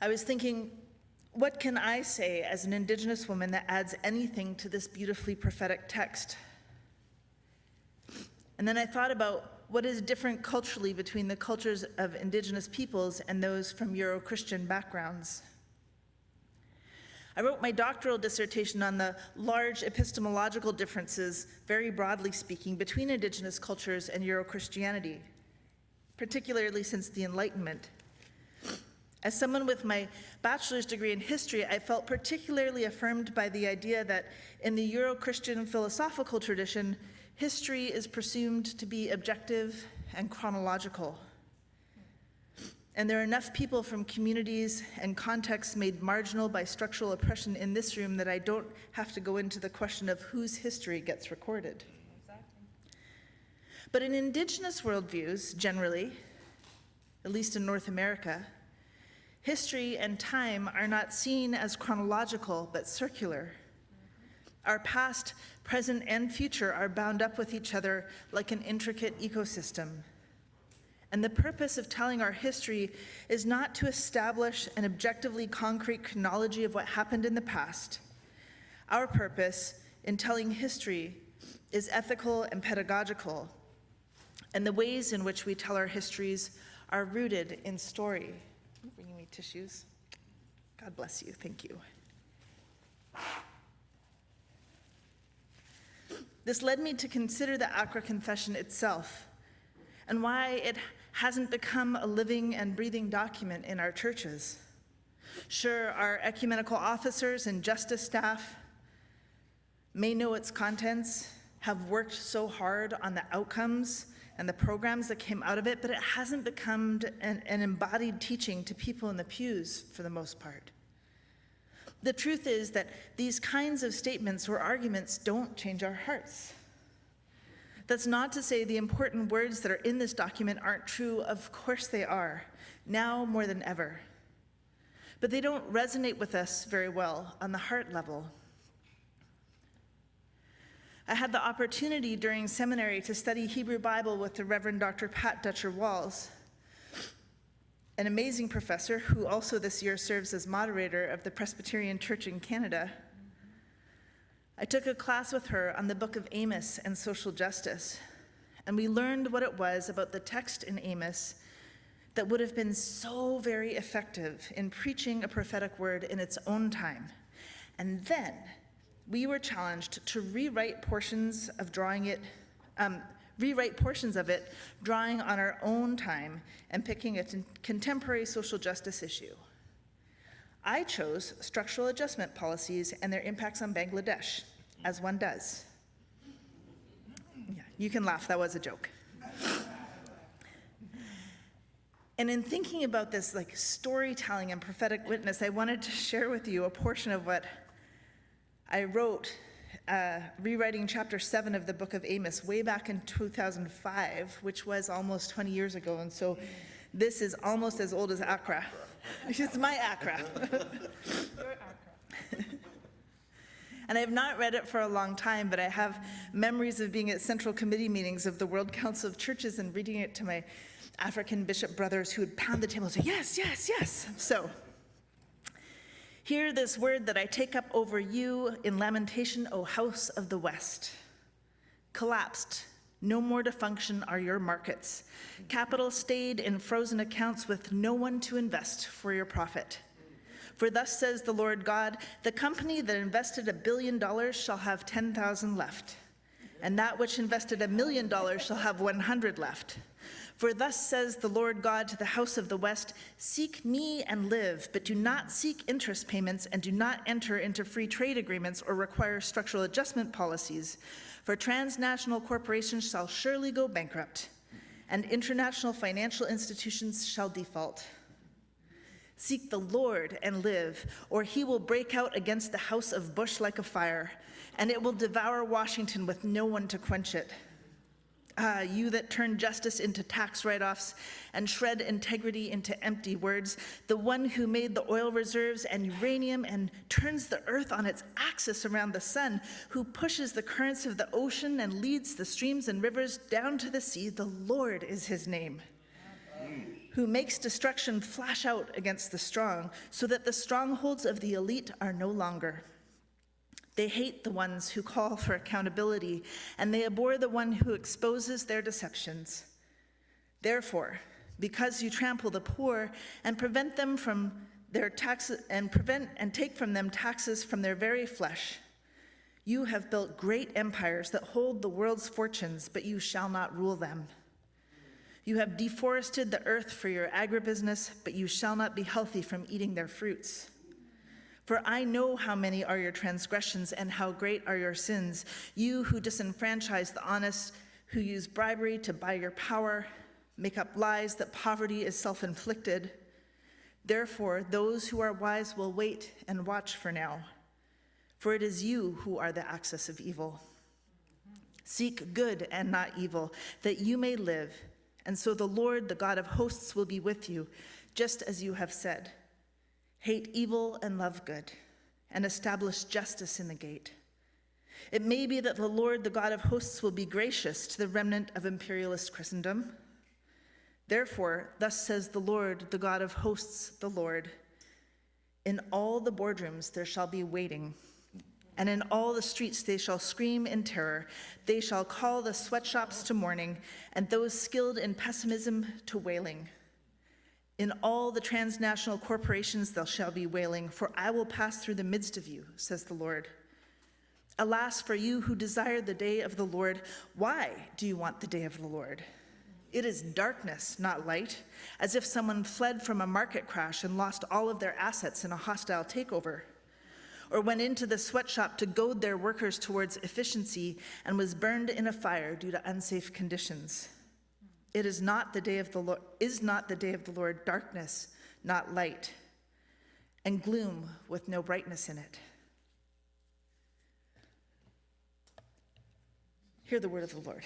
I was thinking, what can I say as an Indigenous woman that adds anything to this beautifully prophetic text? And then I thought about what is different culturally between the cultures of Indigenous peoples and those from Euro-Christian backgrounds. I wrote my doctoral dissertation on the large epistemological differences, very broadly speaking, between Indigenous cultures and Euro-Christianity, particularly since the Enlightenment. As someone with my bachelor's degree in history, I felt particularly affirmed by the idea that in the Euro-Christian philosophical tradition, history is presumed to be objective and chronological. And there are enough people from communities and contexts made marginal by structural oppression in this room that I don't have to go into the question of whose history gets recorded. Exactly. But in Indigenous worldviews, generally, at least in North America, history and time are not seen as chronological, but circular. Our past, present, and future are bound up with each other like an intricate ecosystem. And the purpose of telling our history is not to establish an objectively concrete chronology of what happened in the past. Our purpose in telling history is ethical and pedagogical, and the ways in which we tell our histories are rooted in story. Bringing me tissues. God bless you. Thank you. This led me to consider the Accra Confession itself and why it hasn't become a living and breathing document in our churches. Sure, our ecumenical officers and justice staff may know its contents, have worked so hard on the outcomes and the programs that came out of it, but it hasn't become an embodied teaching to people in the pews for the most part. The truth is that these kinds of statements or arguments don't change our hearts. That's not to say the important words that are in this document aren't true. Of course they are, now more than ever. But they don't resonate with us very well on the heart level. I had the opportunity during seminary to study Hebrew Bible with the Reverend Dr. Pat Dutcher-Walls, an amazing professor who also this year serves as moderator of the Presbyterian Church in Canada. I took a class with her on the book of Amos and social justice, and we learned what it was about the text in Amos that would have been so very effective in preaching a prophetic word in its own time. And then we were challenged to rewrite portions of it, drawing on our own time and picking a contemporary social justice issue. I chose structural adjustment policies and their impacts on Bangladesh, as one does. Yeah, you can laugh, that was a joke. And in thinking about this storytelling and prophetic witness, I wanted to share with you a portion of what I wrote rewriting chapter 7 of the book of Amos way back in 2005, which was almost 20 years ago. And so this is almost as old as Accra. It's my Accra. Your Accra. And I have not read it for a long time, but I have memories of being at central committee meetings of the World Council of Churches and reading it to my African bishop brothers who would pound the table and say, yes, yes, yes. So, hear this word that I take up over you in lamentation, O house of the West. Collapsed, no more to function are your markets. Capital stayed in frozen accounts with no one to invest for your profit. For thus says the Lord God, the company that invested $1 billion shall have 10,000 left, and that which invested $1 million shall have 100 left. For thus says the Lord God to the house of the West, seek me and live, but do not seek interest payments and do not enter into free trade agreements or require structural adjustment policies. For transnational corporations shall surely go bankrupt, and international financial institutions shall default. Seek the Lord and live, or he will break out against the house of Bush like a fire, and it will devour Washington with no one to quench it. Ah, you that turn justice into tax write-offs and shred integrity into empty words, the one who made the oil reserves and uranium and turns the earth on its axis around the sun, who pushes the currents of the ocean and leads the streams and rivers down to the sea, the Lord is his name. Who makes destruction flash out against the strong, so that the strongholds of the elite are no longer. They hate the ones who call for accountability, and they abhor the one who exposes their deceptions. Therefore, because you trample the poor and prevent them from their taxes and take from them taxes from their very flesh, you have built great empires that hold the world's fortunes, but you shall not rule them. You have deforested the earth for your agribusiness, but you shall not be healthy from eating their fruits. For I know how many are your transgressions and how great are your sins, you who disenfranchise the honest, who use bribery to buy your power, make up lies that poverty is self-inflicted. Therefore, those who are wise will wait and watch for now, for it is you who are the axis of evil. Seek good and not evil, that you may live, and so the Lord, the God of hosts, will be with you, just as you have said. Hate evil and love good, and establish justice in the gate. It may be that the Lord, the God of hosts, will be gracious to the remnant of imperialist Christendom. Therefore, thus says the Lord, the God of hosts, the Lord, in all the boardrooms there shall be waiting, and in all the streets they shall scream in terror. They shall call the sweatshops to mourning, and those skilled in pessimism to wailing. In all the transnational corporations there shall be wailing, for I will pass through the midst of you, says the Lord. Alas, for you who desire the day of the Lord, why do you want the day of the Lord? It is darkness, not light, as if someone fled from a market crash and lost all of their assets in a hostile takeover, or went into the sweatshop to goad their workers towards efficiency and was burned in a fire due to unsafe conditions. It is not the day of the Lord, darkness, not light, and gloom with no brightness in it. Hear the word of the Lord.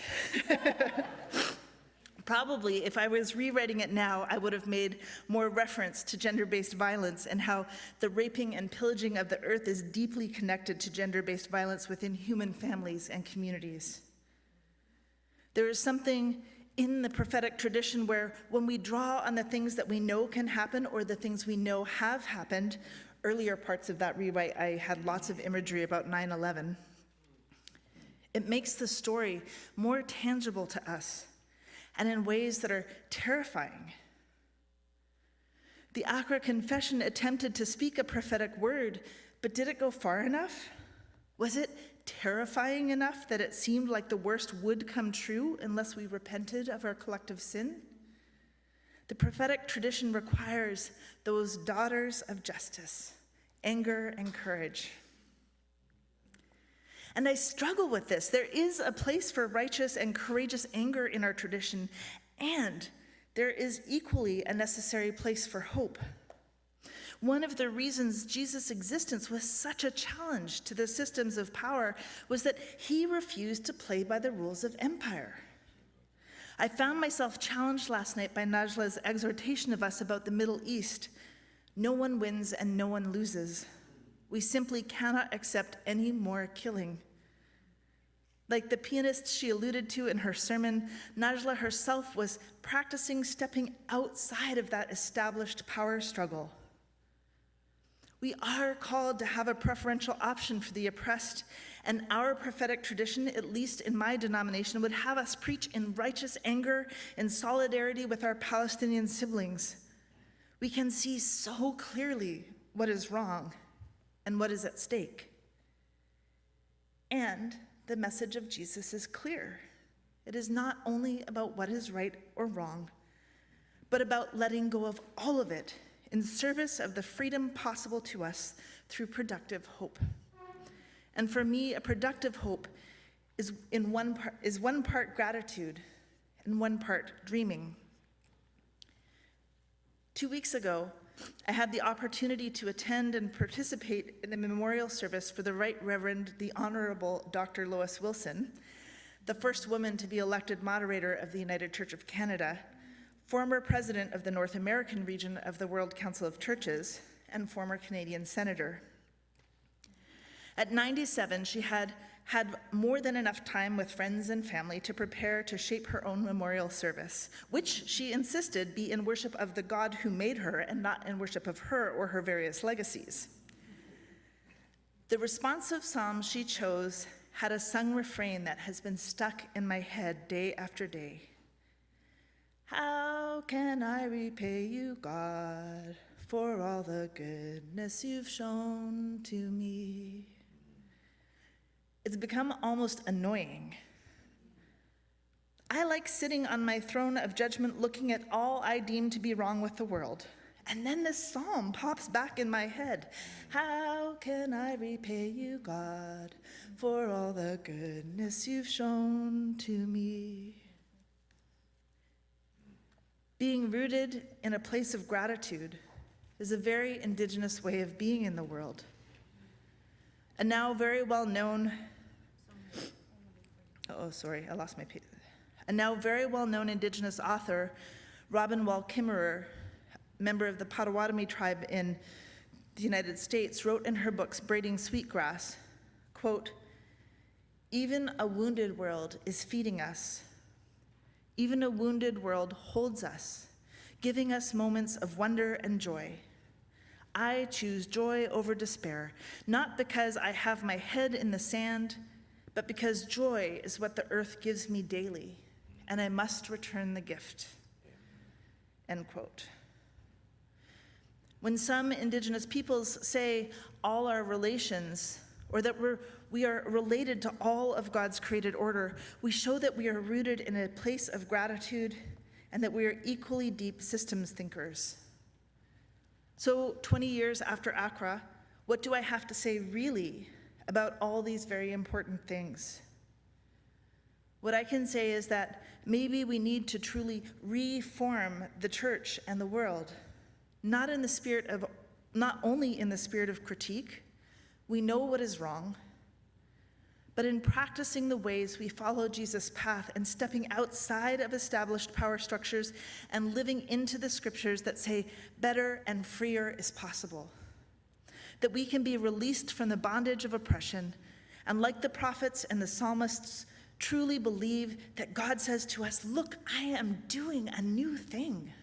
Probably, if I was rewriting it now, I would have made more reference to gender-based violence and how the raping and pillaging of the earth is deeply connected to gender-based violence within human families and communities. There is something in the prophetic tradition where when we draw on the things that we know can happen or the things we know have happened, earlier parts of that rewrite, I had lots of imagery about 9/11. It makes the story more tangible to us and in ways that are terrifying. The Accra Confession attempted to speak a prophetic word, but did it go far enough? Was it terrifying enough that it seemed like the worst would come true unless we repented of our collective sin? The prophetic tradition requires those daughters of justice, anger and courage. And I struggle with this. There is a place for righteous and courageous anger in our tradition, and there is equally a necessary place for hope. One of the reasons Jesus' existence was such a challenge to the systems of power was that he refused to play by the rules of empire. I found myself challenged last night by Najla's exhortation of us about the Middle East. No one wins and no one loses. We simply cannot accept any more killing. Like the pianist she alluded to in her sermon, Najla herself was practicing stepping outside of that established power struggle. We are called to have a preferential option for the oppressed, and our prophetic tradition, at least in my denomination, would have us preach in righteous anger and solidarity with our Palestinian siblings. We can see so clearly what is wrong and what is at stake. And the message of Jesus is clear. It is not only about what is right or wrong, but about letting go of all of it in service of the freedom possible to us through productive hope. And for me, a productive hope is one part gratitude and one part dreaming. 2 weeks ago, I had the opportunity to attend and participate in the memorial service for the Right Reverend, the Honorable Dr. Lois Wilson, the first woman to be elected moderator of the United Church of Canada, former president of the North American region of the World Council of Churches, and former Canadian senator. At 97, she had more than enough time with friends and family to prepare to shape her own memorial service, which she insisted be in worship of the God who made her and not in worship of her or her various legacies. The responsive psalm she chose had a sung refrain that has been stuck in my head day after day. How can I repay you, God, for all the goodness you've shown to me? It's become almost annoying. I like sitting on my throne of judgment looking at all I deem to be wrong with the world. And then this psalm pops back in my head. How can I repay you, God, for all the goodness you've shown to me? Being rooted in a place of gratitude is a very Indigenous way of being in the world. A now very well-known, a now very well-known Indigenous author, Robin Wall Kimmerer, member of the Potawatomi tribe in the United States, wrote in her books, Braiding Sweetgrass, quote, "Even a wounded world is feeding us. Even a wounded world holds us, giving us moments of wonder and joy. I choose joy over despair, not because I have my head in the sand, but because joy is what the earth gives me daily, and I must return the gift." End quote. When some Indigenous peoples say all our relations, or that we are related to all of God's created order, we show that we are rooted in a place of gratitude and that we are equally deep systems thinkers. So 20 years after Accra, what do I have to say really about all these very important things? What I can say is that maybe we need to truly reform the church and the world, not only in the spirit of critique. We know what is wrong, but in practicing the ways we follow Jesus' path and stepping outside of established power structures and living into the scriptures that say better and freer is possible. That we can be released from the bondage of oppression, and like the prophets and the psalmists, truly believe that God says to us, look, I am doing a new thing.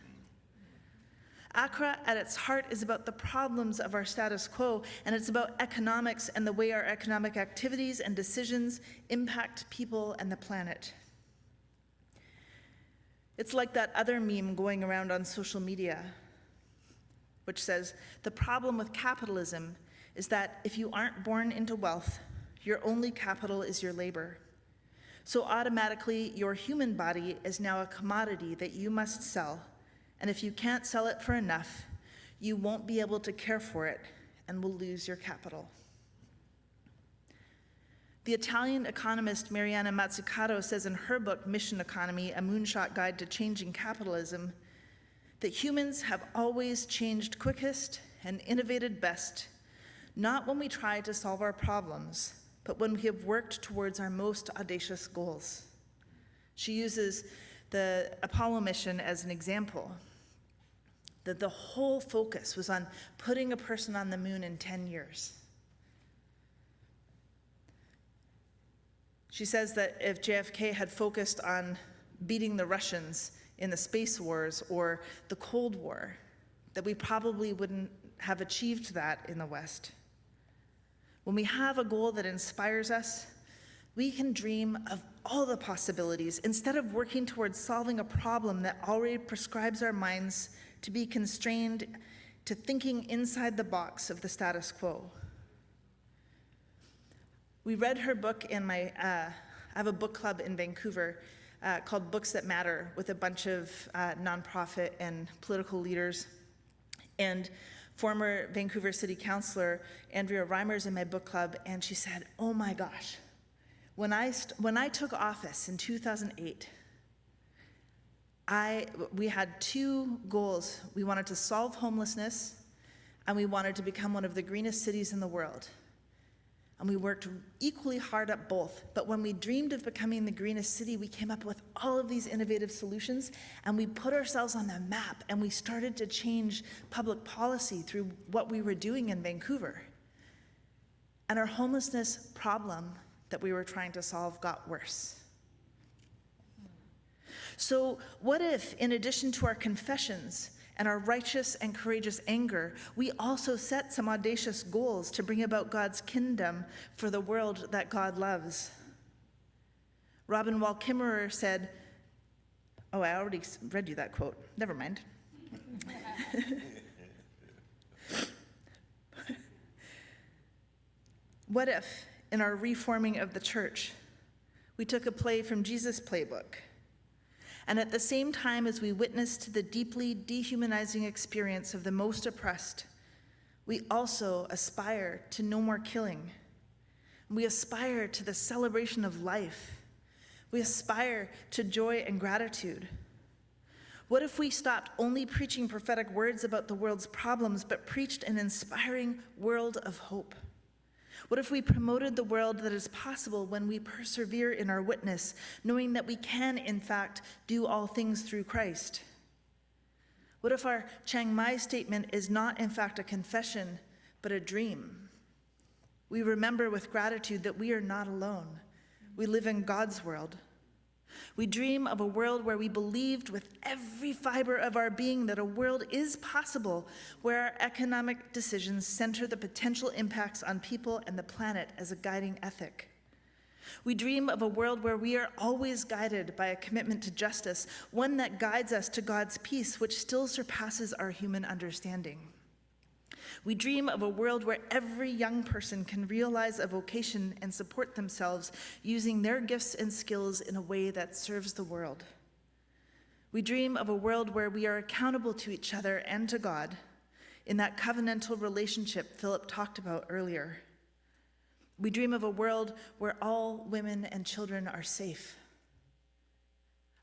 Accra, at its heart, is about the problems of our status quo, and it's about economics and the way our economic activities and decisions impact people and the planet. It's like that other meme going around on social media, which says, the problem with capitalism is that if you aren't born into wealth, your only capital is your labor. So automatically, your human body is now a commodity that you must sell. And if you can't sell it for enough, you won't be able to care for it and will lose your capital. The Italian economist Mariana Mazzucato says in her book, Mission Economy, A Moonshot Guide to Changing Capitalism, that humans have always changed quickest and innovated best, not when we try to solve our problems, but when we have worked towards our most audacious goals. She uses the Apollo mission as an example, that the whole focus was on putting a person on the moon in 10 years. She says that if JFK had focused on beating the Russians in the space wars or the Cold War, that we probably wouldn't have achieved that in the West. When we have a goal that inspires us, we can dream of all the possibilities instead of working towards solving a problem that already prescribes our minds to be constrained to thinking inside the box of the status quo. We read her book in I have a book club in Vancouver called Books That Matter with a bunch of nonprofit and political leaders. And former Vancouver City Councillor Andrea Reimer's in my book club, and she said, oh my gosh, when I took office in 2008, we had two goals. We wanted to solve homelessness, and we wanted to become one of the greenest cities in the world. And we worked equally hard at both. But when we dreamed of becoming the greenest city, we came up with all of these innovative solutions, and we put ourselves on the map, and we started to change public policy through what we were doing in Vancouver. And our homelessness problem that we were trying to solve got worse. So what if, in addition to our confessions and our righteous and courageous anger, we also set some audacious goals to bring about God's kingdom for the world that God loves? Robin Wall Kimmerer said, oh, I already read you that quote. Never mind. What if, in our reforming of the church, we took a play from Jesus' playbook, and at the same time as we witnessed the deeply dehumanizing experience of the most oppressed, we also aspire to no more killing. We aspire to the celebration of life. We aspire to joy and gratitude. What if we stopped only preaching prophetic words about the world's problems, but preached an inspiring world of hope? What if we promoted the world that is possible when we persevere in our witness, knowing that we can, in fact, do all things through Christ? What if our Chiang Mai statement is not, in fact, a confession, but a dream? We remember with gratitude that we are not alone. We live in God's world. We dream of a world where we believed with every fiber of our being that a world is possible, where our economic decisions center the potential impacts on people and the planet as a guiding ethic. We dream of a world where we are always guided by a commitment to justice, one that guides us to God's peace, which still surpasses our human understanding. We dream of a world where every young person can realize a vocation and support themselves using their gifts and skills in a way that serves the world. We dream of a world where we are accountable to each other and to God in that covenantal relationship Philip talked about earlier. We dream of a world where all women and children are safe.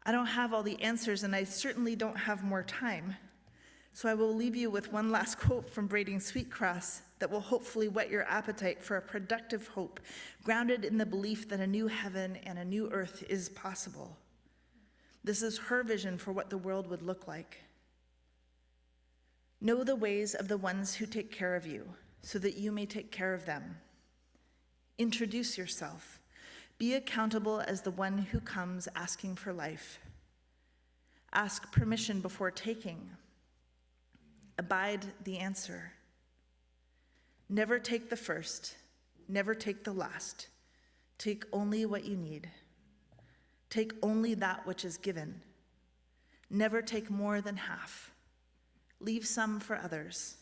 I don't have all the answers, and I certainly don't have more time. So I will leave you with one last quote from Braiding Sweetgrass that that will hopefully whet your appetite for a productive hope, grounded in the belief that a new heaven and a new earth is possible. This is her vision for what the world would look like. Know the ways of the ones who take care of you, so that you may take care of them. Introduce yourself. Be accountable as the one who comes asking for life. Ask permission before taking. Abide the answer. Never take the first, never take the last. Take only what you need. Take only that which is given. Never take more than half. Leave some for others.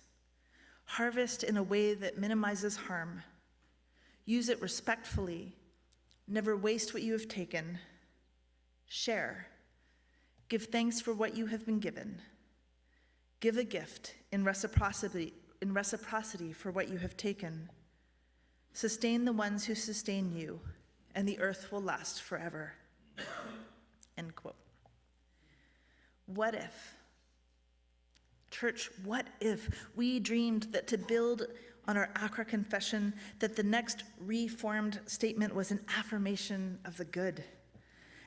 Harvest in a way that minimizes harm. Use it respectfully. Never waste what you have taken. Share. Give thanks for what you have been given. Give a gift in reciprocity for what you have taken. Sustain the ones who sustain you, and the earth will last forever. End quote. What if, church, what if we dreamed that to build on our Accra confession, that the next reformed statement was an affirmation of the good,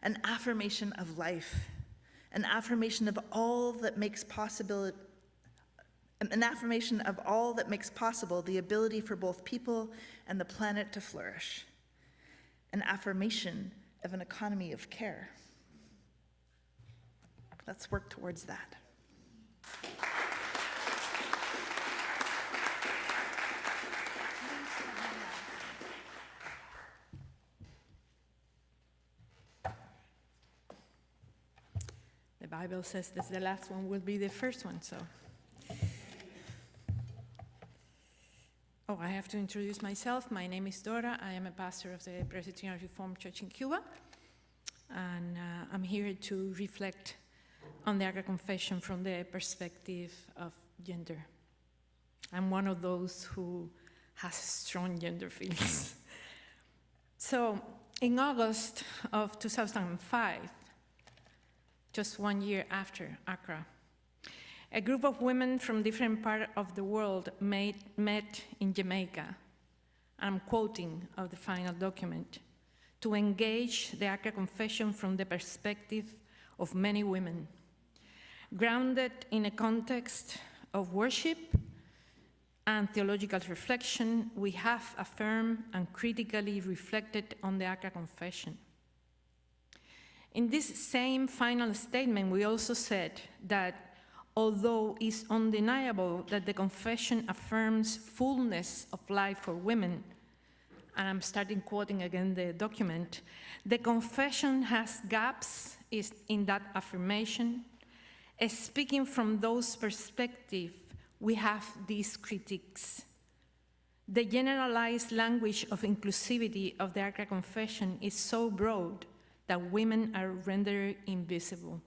an affirmation of life, an affirmation of all that makes possible the ability for both people and the planet to flourish, an affirmation of an economy of care. Let's work towards that. The Bible says that the last one will be the first one, so. Oh, I have to introduce myself. My name is Dora. I am a pastor of the Presbyterian Reformed Church in Cuba, and I'm here to reflect on the Accra Confession from the perspective of gender. I'm one of those who has strong gender feelings. So, in August of 2005, just 1 year after Accra, a group of women from different parts of the world met in Jamaica, I'm quoting of the final document, to engage the Accra Confession from the perspective of many women, grounded in a context of worship and theological reflection. We have affirmed and critically reflected on the Accra Confession. In this same final statement, we also said that although it's undeniable that the confession affirms fullness of life for women, and I'm starting quoting again the document, the confession has gaps in that affirmation. Speaking from those perspectives, we have these critiques. The generalized language of inclusivity of the Accra Confession is so broad that women are rendered invisible.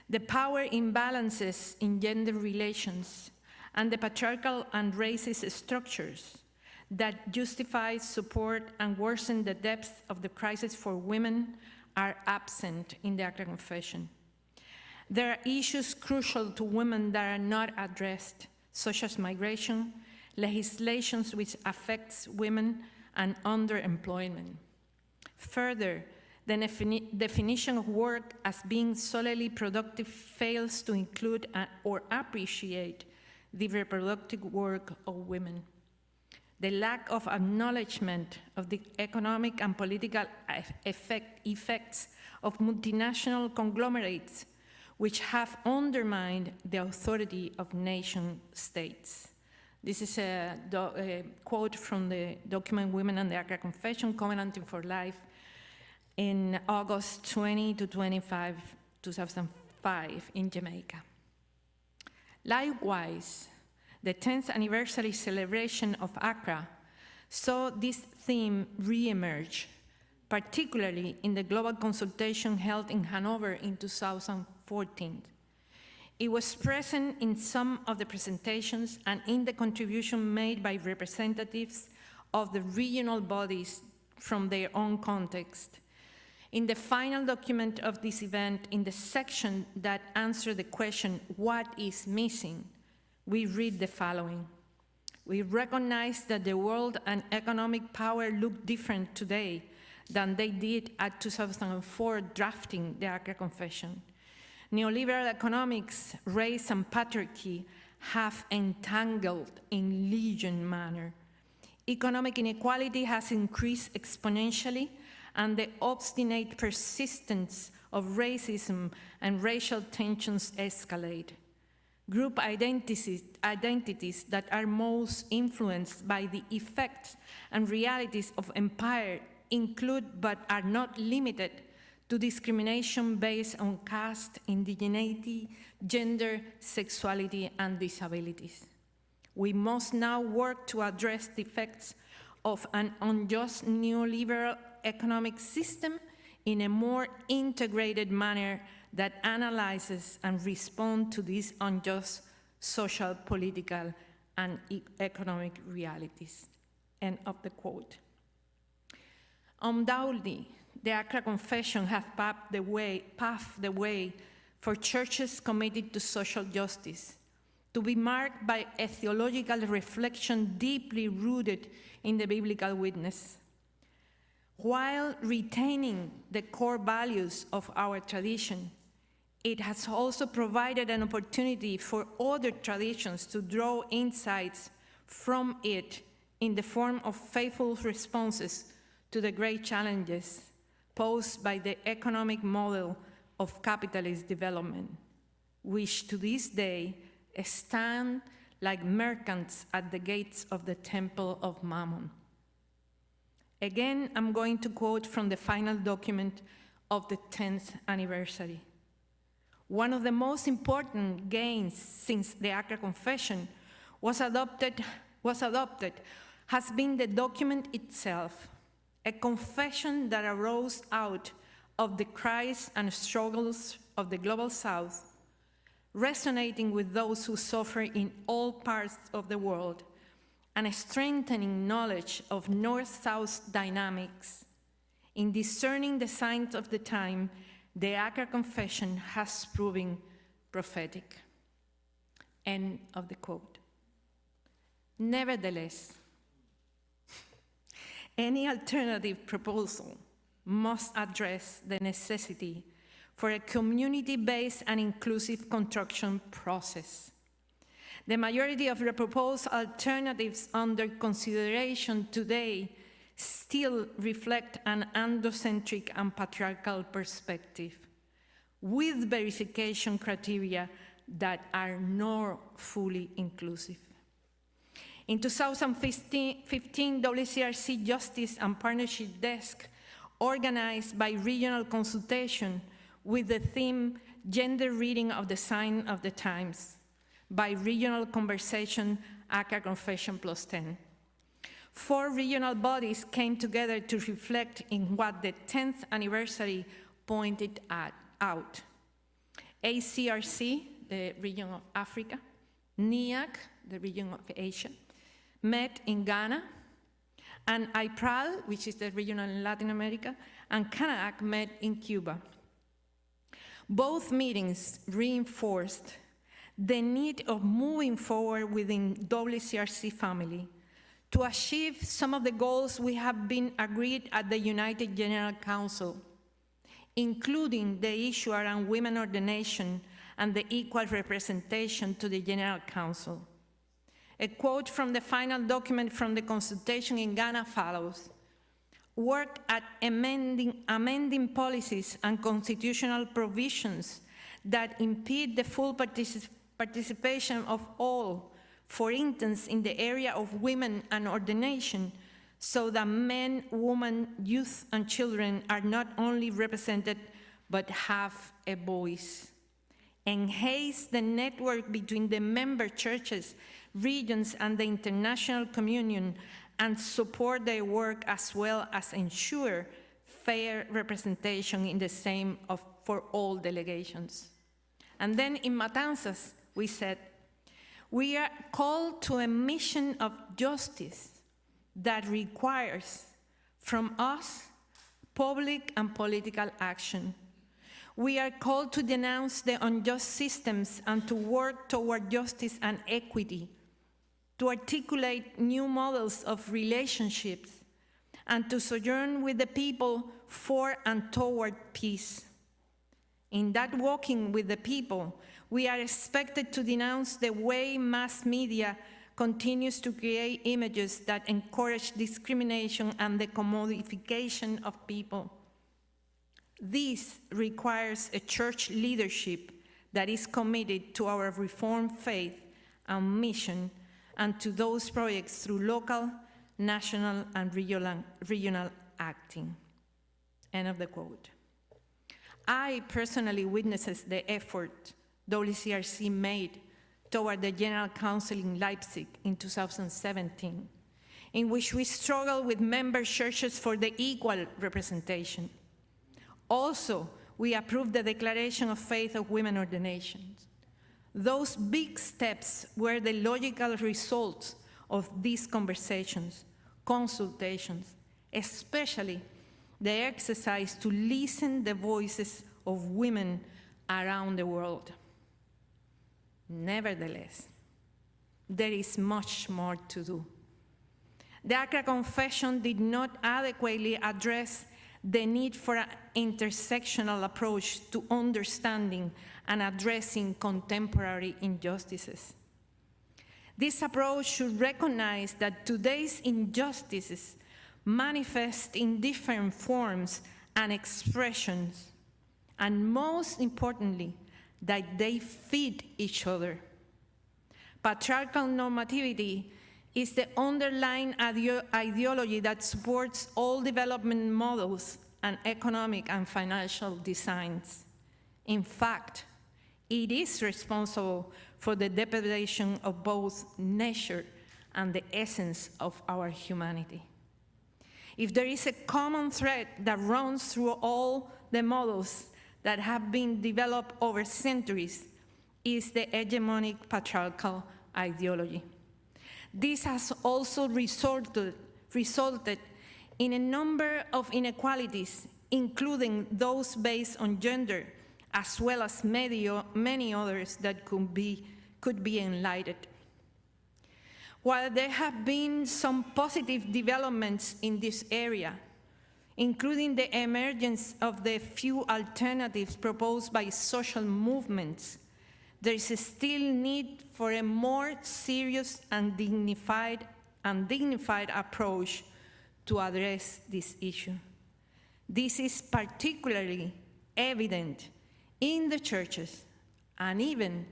The power imbalances in gender relations and the patriarchal and racist structures that justify, support, and worsen the depth of the crisis for women are absent in the Accra Confession. There are issues crucial to women that are not addressed, such as migration, legislations which affects women, and underemployment. Further, the definition of work as being solely productive fails to include or appreciate the reproductive work of women. The lack of acknowledgement of the economic and political effects of multinational conglomerates, which have undermined the authority of nation states. This is a quote from the document Women and the Accra Confession, Covenanting for Life, in August 20 to 25, 2005 in Jamaica. Likewise, the 10th anniversary celebration of Accra saw this theme re-emerge, particularly in the global consultation held in Hanover in 2014. It was present in some of the presentations and in the contribution made by representatives of the regional bodies from their own context. In the final document of this event, in the section that answered the question, what is missing, we read the following. We recognize that the world and economic power look different today than they did at 2004 drafting the Accra Confession. Neoliberal economics, race, and patriarchy have entangled in legion manner. Economic inequality has increased exponentially, and the obstinate persistence of racism and racial tensions escalate. Group identities that are most influenced by the effects and realities of empire include but are not limited to discrimination based on caste, indigeneity, gender, sexuality, and disabilities. We must now work to address the effects of an unjust neoliberal economic system in a more integrated manner that analyzes and responds to these unjust social, political, and economic realities. End of the quote. Undoubtedly, the Accra Confession has paved the way for churches committed to social justice, to be marked by a theological reflection deeply rooted in the biblical witness, while retaining the core values of our tradition. It has also provided an opportunity for other traditions to draw insights from it in the form of faithful responses to the great challenges posed by the economic model of capitalist development, which to this day stand like merchants at the gates of the temple of Mammon. Again, I'm going to quote from the final document of the 10th anniversary. One of the most important gains since the Accra Confession was adopted has been the document itself, a confession that arose out of the cries and struggles of the Global South, resonating with those who suffer in all parts of the world, and a strengthening knowledge of North-South dynamics. In discerning the signs of the time, the Accra Confession has proven prophetic. End of the quote. Nevertheless, any alternative proposal must address the necessity for a community-based and inclusive construction process. The majority of the proposed alternatives under consideration today still reflect an androcentric and patriarchal perspective, with verification criteria that are not fully inclusive. In 2015, WCRC Justice and Partnership Desk organized by regional consultation with the theme Gender Reading of the Sign of the Times by Regional Conversation Accra Confession +10. 4 regional bodies came together to reflect in what the 10th anniversary pointed out. ACRC, the region of Africa, CANAAC, the region of Asia, met in Ghana, and IPRAL, which is the regional in Latin America, and CANAAC met in Cuba. Both meetings reinforced the need of moving forward within WCRC family to achieve some of the goals we have been agreed at the United General Council, including the issue around women ordination and the equal representation to the General Council. A quote from the final document from the consultation in Ghana follows: work at amending policies and constitutional provisions that impede the full participation of all, for instance, in the area of women and ordination, so that men, women, youth, and children are not only represented, but have a voice. Enhance the network between the member churches, regions, and the international communion, and support their work, as well as ensure fair representation in the same for all delegations. And then in Matanzas, we said, we are called to a mission of justice that requires from us public and political action. We are called to denounce the unjust systems and to work toward justice and equity. to articulate new models of relationships, and to sojourn with the people for and toward peace. In that walking with the people, we are expected to denounce the way mass media continues to create images that encourage discrimination and the commodification of people. This requires a church leadership that is committed to our Reformed faith and mission and to those projects through local, national, and regional acting. End of the quote. I personally witnessed the effort WCRC made toward the General Council in Leipzig in 2017, in which we struggled with member churches for the equal representation. Also, we approved the Declaration of Faith of Women Ordinations. Those big steps were the logical results of these conversations, consultations, especially the exercise to listen the voices of women around the world. Nevertheless, there is much more to do. The Accra Confession did not adequately address the need for an intersectional approach to understanding and addressing contemporary injustices. This approach should recognize that today's injustices manifest in different forms and expressions, and most importantly, that they feed each other. Patriarchal normativity is the underlying ideology that supports all development models and economic and financial designs. In fact, it is responsible for the depredation of both nature and the essence of our humanity. If there is a common thread that runs through all the models that have been developed over centuries, is the hegemonic patriarchal ideology. This has also resulted in a number of inequalities, including those based on gender, as well as many others that could be enlightened. While there have been some positive developments in this area, including the emergence of the few alternatives proposed by social movements, there is still need for a more serious and dignified approach to address this issue. This is particularly evident in the churches and even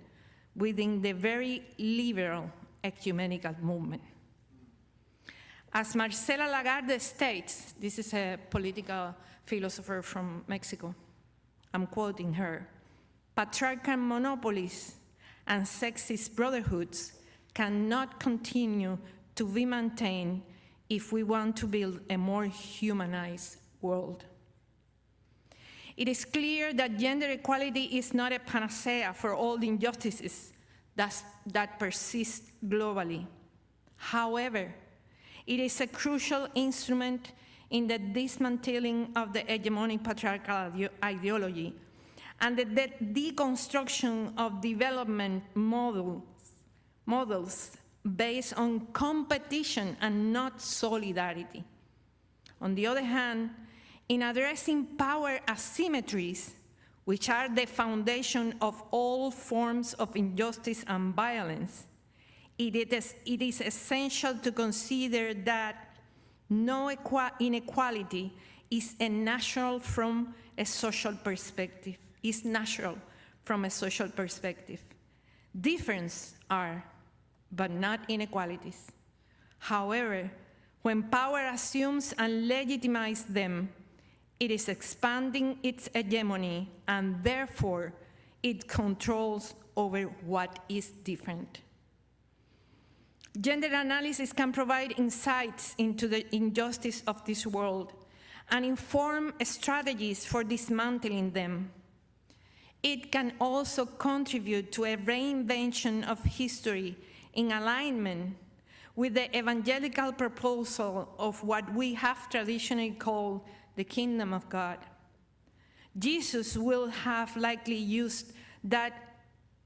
within the very liberal ecumenical movement. As Marcela Lagarde states, this is a political philosopher from Mexico, I'm quoting her, patriarchal monopolies and sexist brotherhoods cannot continue to be maintained if we want to build a more humanized world. It is clear that gender equality is not a panacea for all the injustices that persist globally. However, it is a crucial instrument in the dismantling of the hegemonic patriarchal ideology and the deconstruction of development models based on competition and not solidarity. On the other hand, in addressing power asymmetries, which are the foundation of all forms of injustice and violence, it is essential to consider that no inequality is natural from a social perspective. Differences are, but not inequalities. However, when power assumes and legitimizes them, it is expanding its hegemony, and therefore it controls over what is different. Gender analysis can provide insights into the injustice of this world and inform strategies for dismantling them. It can also contribute to a reinvention of history in alignment with the evangelical proposal of what we have traditionally called the kingdom of God. Jesus will have likely used that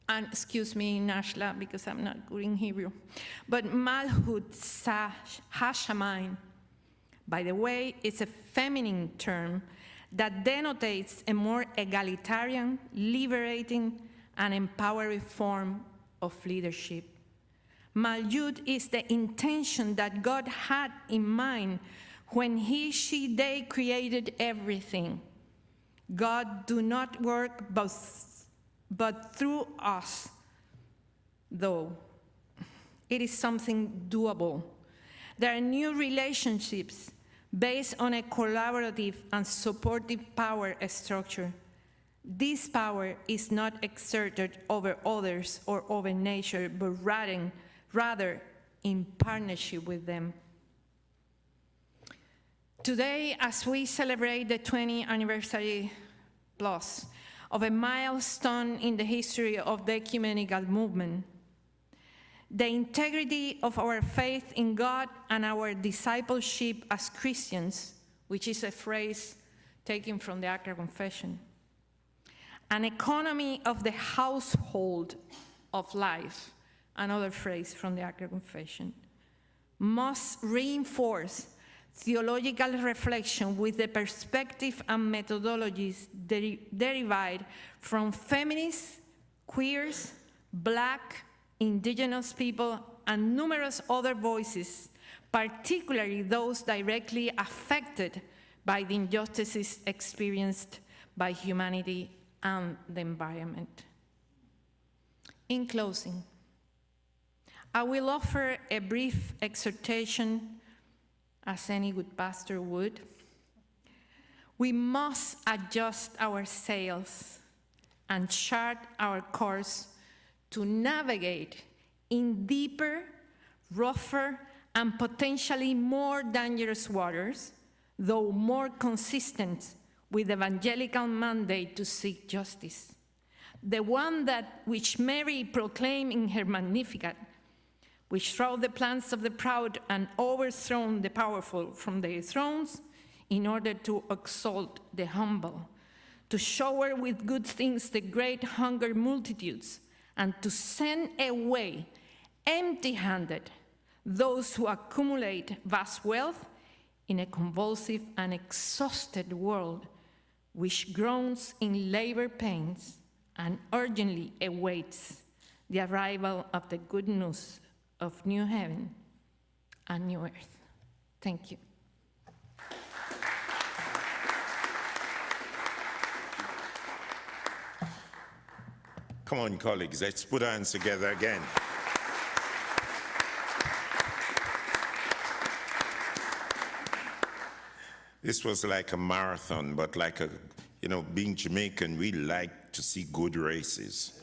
and excuse me, Nashla, because I'm not good in Hebrew, but Malhut Hashamayim, by the way, it's a feminine term that denotates a more egalitarian, liberating, and empowering form of leadership. Malhut is the intention that God had in mind when He, she, they created everything. God do not work but through us, though. It is something doable. There are new relationships based on a collaborative and supportive power structure. This power is not exerted over others or over nature, but rather in partnership with them. Today, as we celebrate the 20th anniversary plus of a milestone in the history of the ecumenical movement, the integrity of our faith in God and our discipleship as Christians, which is a phrase taken from the Accra Confession, an economy of the household of life, another phrase from the Accra Confession, must reinforce theological reflection with the perspective and methodologies derived from feminists, queers, Black, Indigenous people, and numerous other voices, particularly those directly affected by the injustices experienced by humanity and the environment. In closing, I will offer a brief exhortation, as any good pastor would. We must adjust our sails and chart our course to navigate in deeper, rougher, and potentially more dangerous waters, though more consistent with the evangelical mandate to seek justice. The one that which Mary proclaimed in her Magnificat, which throw the plans of the proud and overthrown the powerful from their thrones in order to exalt the humble, to shower with good things the great hunger multitudes, and to send away empty-handed those who accumulate vast wealth in a convulsive and exhausted world which groans in labor pains and urgently awaits the arrival of the good news of new heaven and new earth. Thank you. Come on, colleagues, let's put our hands together again. This was like a marathon, but like a, being Jamaican, we like to see good races,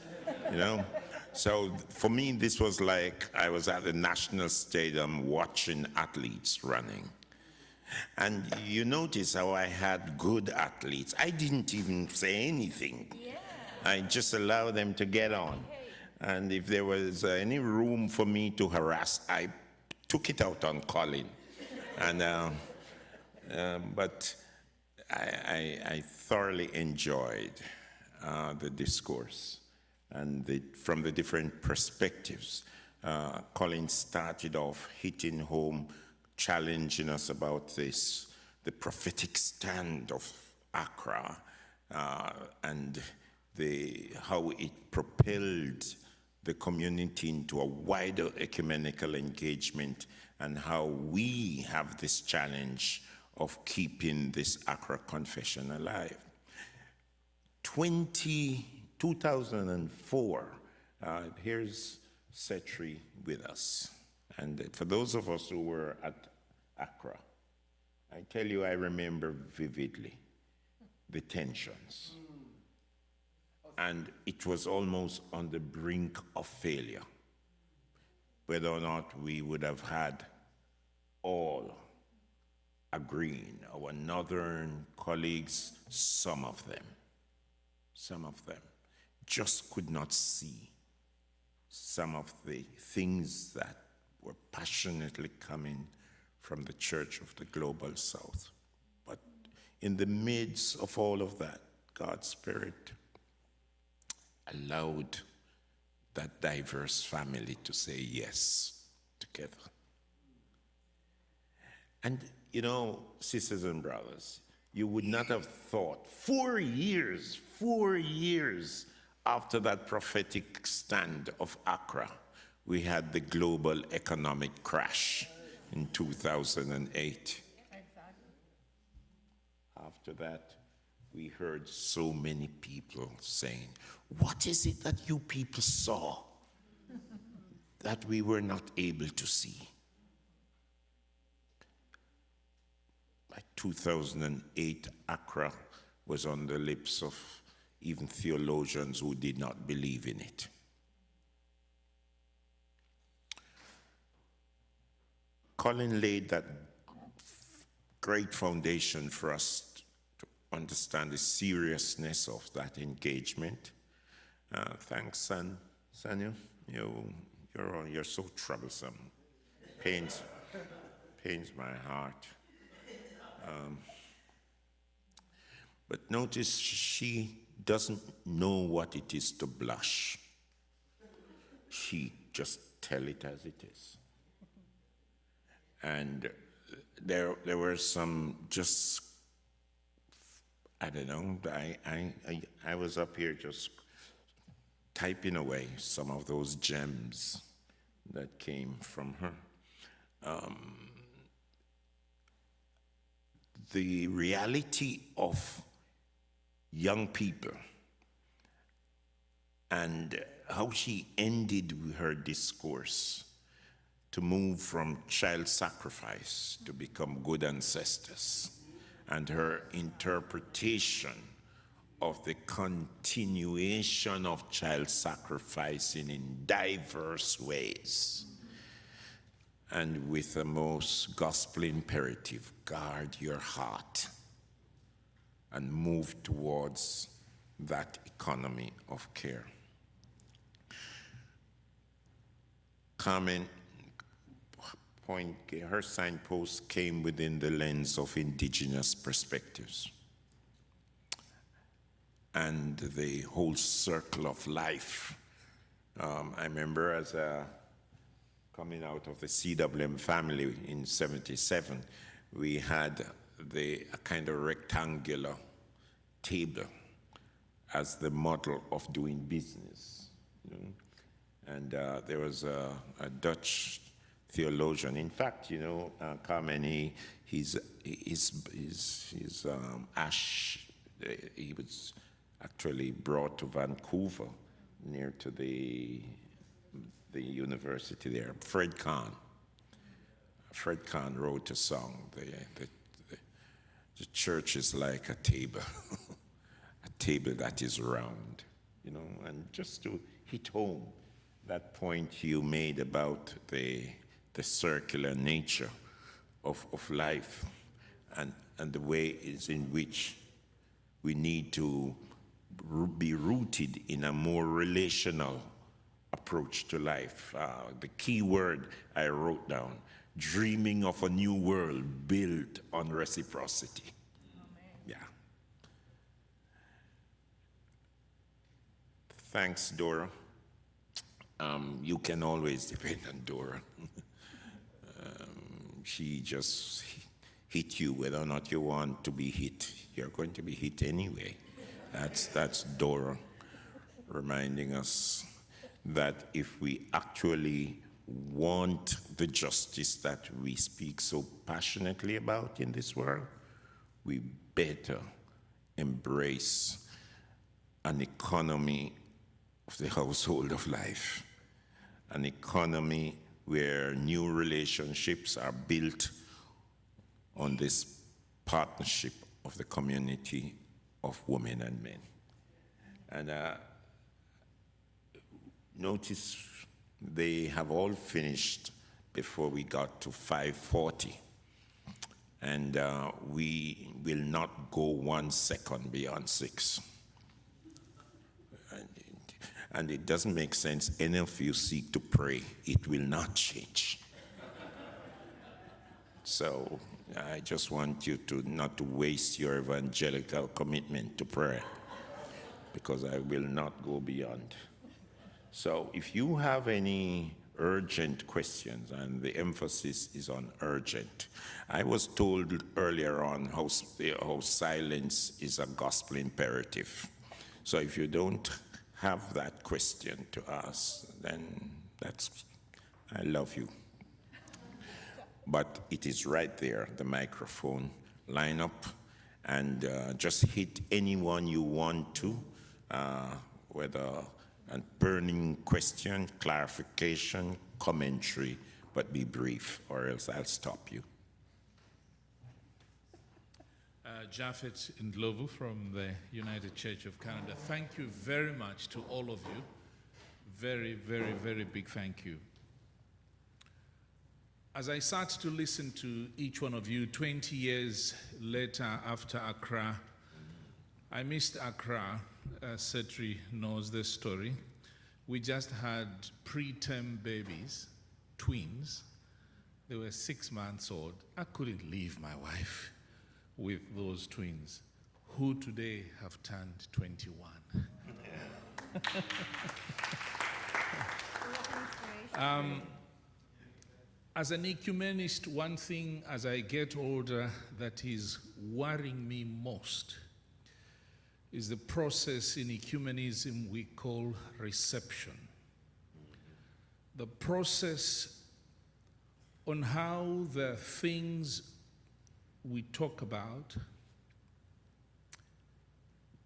So for me, this was like I was at the National Stadium watching athletes running. And you notice how I had good athletes. I didn't even say anything. Yeah. I just allowed them to get on. And if there was any room for me to harass, I took it out on Colin. And but I thoroughly enjoyed the discourse and from the different perspectives. Colin started off hitting home, challenging us about this, the prophetic stand of Accra, and how it propelled the community into a wider ecumenical engagement, and how we have this challenge of keeping this Accra Confession alive. 2004, here's Setri with us. And for those of us who were at Accra, I tell you, I remember vividly the tensions. And it was almost on the brink of failure, whether or not we would have had all agreeing, our northern colleagues, some of them just could not see some of the things that were passionately coming from the Church of the Global South. But in the midst of all of that, God's Spirit allowed that diverse family to say yes together. And you know, sisters and brothers, you would not have thought 4 years after that prophetic stand of Accra, we had the global economic crash in 2008. After that, we heard so many people saying, what is it that you people saw that we were not able to see? By 2008, Accra was on the lips of even theologians who did not believe in it. Colin laid that great foundation for us to understand the seriousness of that engagement. Thanks, son. Sanya, you're so troublesome. Pains my heart. But notice she doesn't know what it is to blush. She just tell it as it is. And there were some just, I don't know, I was up here just typing away some of those gems that came from her. The reality of young people and how she ended her discourse to move from child sacrifice to become good ancestors, and her interpretation of the continuation of child sacrificing in diverse ways, and with the most gospel imperative, guard your heart and move towards that economy of care. Carmen point, her signpost came within the lens of indigenous perspectives and the whole circle of life. I remember as coming out of the CWM family in '77, we had a kind of rectangular table as the model of doing business. You know? And there was a Dutch theologian. In fact, you know, Carmen, he was actually brought to Vancouver, near to the university there. Fred Kahn wrote a song. The church is like a table, a table that is round, you know. And just to hit home that point you made about the circular nature of life, and the way is in which we need to be rooted in a more relational approach to life. The key word I wrote down, dreaming of a new world built on reciprocity. Amen. Yeah. Thanks, Dora. You can always depend on Dora. She just hit you whether or not you want to be hit. You're going to be hit anyway. That's Dora reminding us that if we actually want the justice that we speak so passionately about in this world, we better embrace an economy of the household of life, an economy where new relationships are built on this partnership of the community of women and men. And notice they have all finished before we got to 5:40. And we will not go 1 second beyond 6. And it doesn't make sense. Any of you seek to pray, it will not change. So I just want you to not to waste your evangelical commitment to prayer, because I will not go beyond So if you have any urgent questions, and the emphasis is on urgent. I was told earlier on how silence is a gospel imperative. So if you don't have that question to ask, then I love you. But it is right there, the microphone. Line up and just hit anyone you want to, whether a burning question, clarification, commentary, but be brief, or else I'll stop you. Japheth Ndlovu from the United Church of Canada. Thank you very much to all of you. Very, very, very big thank you. As I sat to listen to each one of you 20 years later after Accra, I missed Accra. Setri knows the story. We just had preterm babies, twins. They were 6 months old. I couldn't leave my wife with those twins, who today have turned 21. As an ecumenist, one thing as I get older that is worrying me most is the process in ecumenism we call reception. The process on how the things we talk about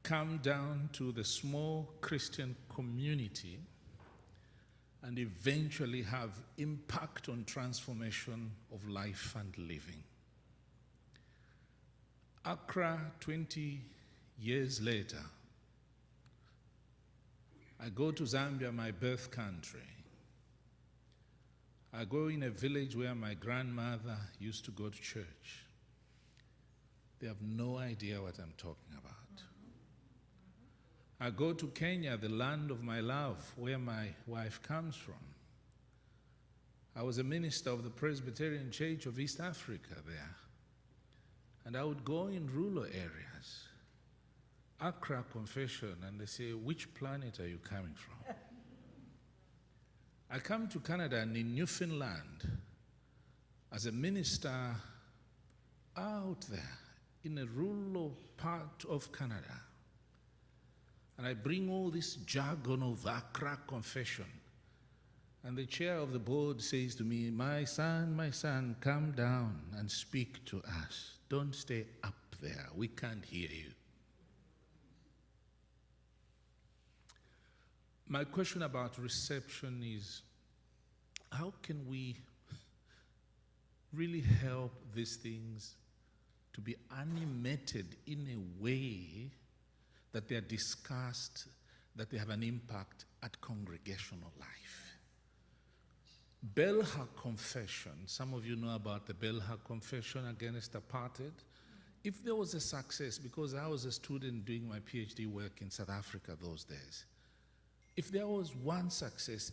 come down to the small Christian community and eventually have impact on transformation of life and living. Accra, 20 years later, I go to Zambia, my birth country. I go in a village where my grandmother used to go to church. They have no idea what I'm talking about. I go to Kenya, the land of my love, where my wife comes from. I was a minister of the Presbyterian Church of East Africa there. And I would go in rural areas, Accra confession, and they say, which planet are you coming from? I come to Canada, and in Newfoundland, as a minister out there, in a rural part of Canada, and I bring all this jargon of Accra confession, and the chair of the board says to me, my son, come down and speak to us. Don't stay up there, we can't hear you. My question about reception is, how can we really help these things to be animated in a way that they are discussed, that they have an impact at congregational life? Belha Confession, some of you know about the Belha Confession against apartheid. If there was a success, because I was a student doing my PhD work in South Africa those days, if there was one success,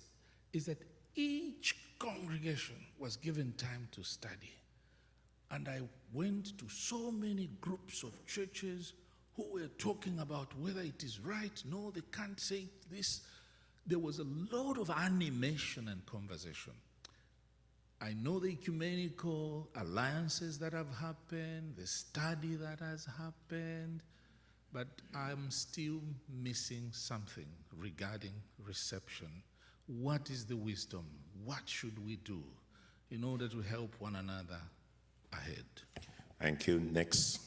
is that each congregation was given time to study. And I went to so many groups of churches who were talking about whether it is right, no, they can't say this. There was a lot of animation and conversation. I know the ecumenical alliances that have happened, the study that has happened, but I'm still missing something regarding reception. What is the wisdom? What should we do in order to help one another ahead? Thank you. Next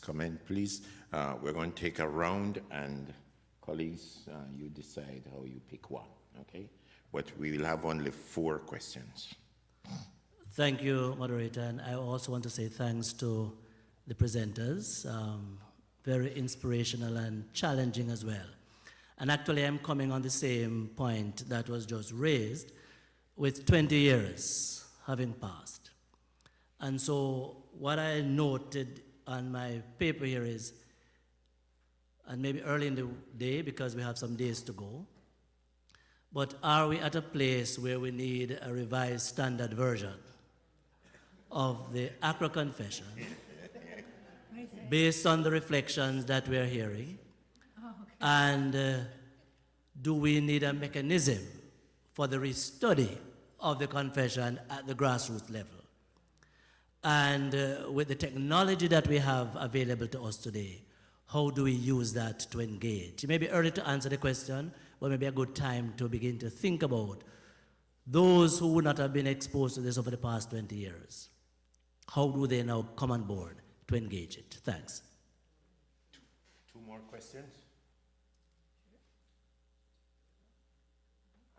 comment, please. We're going to take a round, and colleagues, you decide how you pick one, okay? But we will have only 4 questions. Thank you, moderator, and I also want to say thanks to the presenters. Very inspirational and challenging as well. And actually, I'm coming on the same point that was just raised, with 20 years having passed. And so what I noted on my paper here is, and maybe early in the day because we have some days to go, but are we at a place where we need a revised standard version of the Accra Confession based on the reflections that we are hearing? And do we need a mechanism for the restudy of the confession at the grassroots level? And with the technology that we have available to us today, how do we use that to engage? It may be early to answer the question, but maybe a good time to begin to think about those who would not have been exposed to this over the past 20 years. How do they now come on board to engage it? Thanks. Two more questions?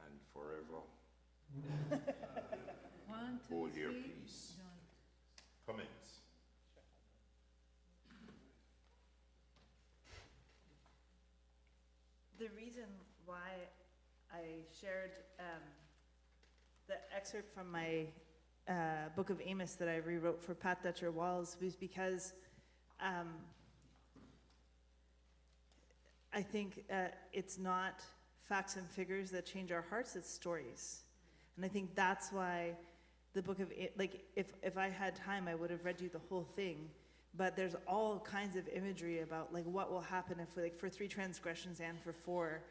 And forever. Hold your peace. Comments? The reason why I shared the excerpt from my book of Amos that I rewrote for Pat Dutcher Walls was because I think it's not facts and figures that change our hearts, it's stories. And I think that's why the book of, like, if I had time, I would have read you the whole thing. But there's all kinds of imagery about, like, what will happen if, like, for 3 transgressions and for 4,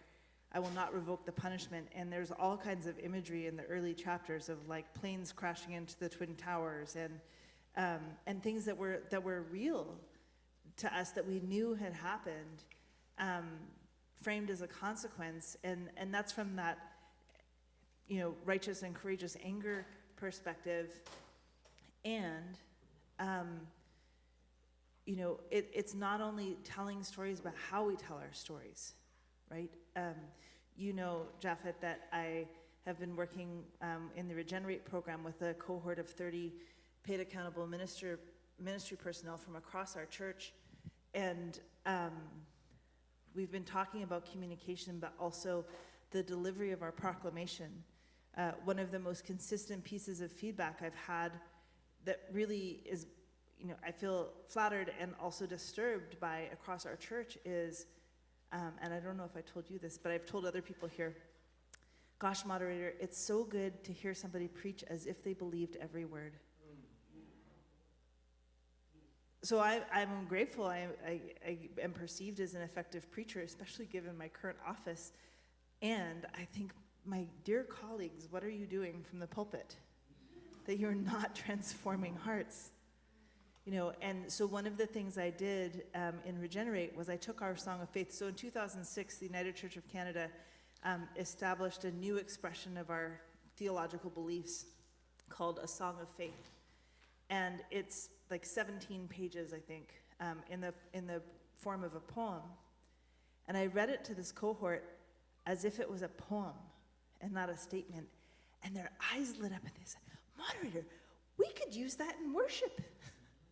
I will not revoke the punishment. And there's all kinds of imagery in the early chapters of, like, planes crashing into the Twin Towers and things that were real to us that we knew had happened, framed as a consequence. And that's from that, you know, righteous and courageous anger perspective. And you know, it's not only telling stories, but how we tell our stories, right? You know, Japhet, that I have been working in the Regenerate program with a cohort of 30 paid accountable ministry personnel from across our church. And we've been talking about communication, but also the delivery of our proclamation. One of the most consistent pieces of feedback I've had that really is, you know, I feel flattered and also disturbed by across our church is, and I don't know if I told you this, but I've told other people here, gosh, moderator, it's so good to hear somebody preach as if they believed every word. So I'm grateful. I am perceived as an effective preacher, especially given my current office. And I think, my dear colleagues, what are you doing from the pulpit? That you're not transforming hearts. You know, and so one of the things I did in Regenerate was I took our Song of Faith. So in 2006, the United Church of Canada established a new expression of our theological beliefs called a Song of Faith. And it's like 17 pages, I think, in the form of a poem. And I read it to this cohort as if it was a poem and not a statement. And their eyes lit up and they said, moderator, we could use that in worship.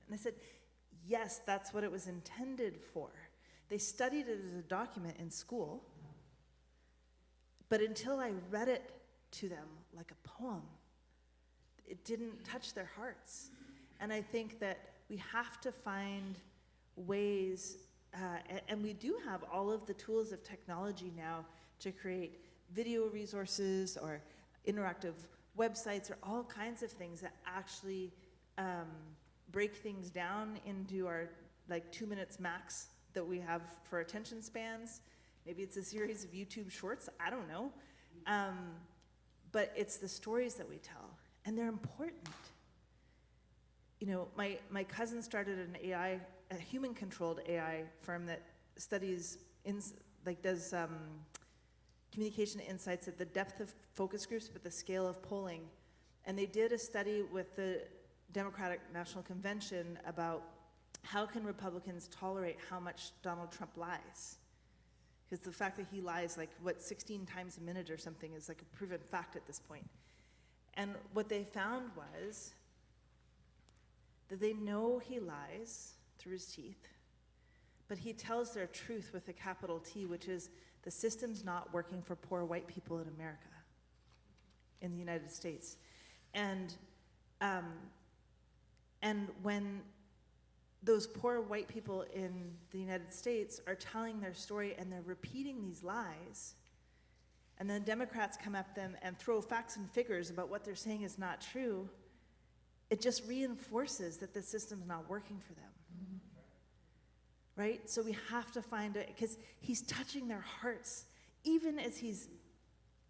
And I said, yes, that's what it was intended for. They studied it as a document in school, but until I read it to them like a poem, it didn't touch their hearts. And I think that we have to find ways, and we do have all of the tools of technology now to create video resources or interactive websites or all kinds of things that actually break things down into our, like, 2 minutes max that we have for attention spans. Maybe it's a series of YouTube shorts, I don't know. But it's the stories that we tell, and they're important. You know, my cousin started an AI, a human-controlled AI firm that studies, does communication insights at the depth of focus groups, but the scale of polling. And they did a study with the Democratic National Convention about how can Republicans tolerate how much Donald Trump lies? Because the fact that he lies, 16 times a minute or something is like a proven fact at this point. And what they found was that they know he lies through his teeth, but he tells their truth with a capital T, which is the system's not working for poor white people in America, in the United States. And when those poor white people in the United States are telling their story and they're repeating these lies, and then Democrats come at them and throw facts and figures about what they're saying is not true, it just reinforces that the system's not working for them. Right? So we have to find it, because he's touching their hearts even as he's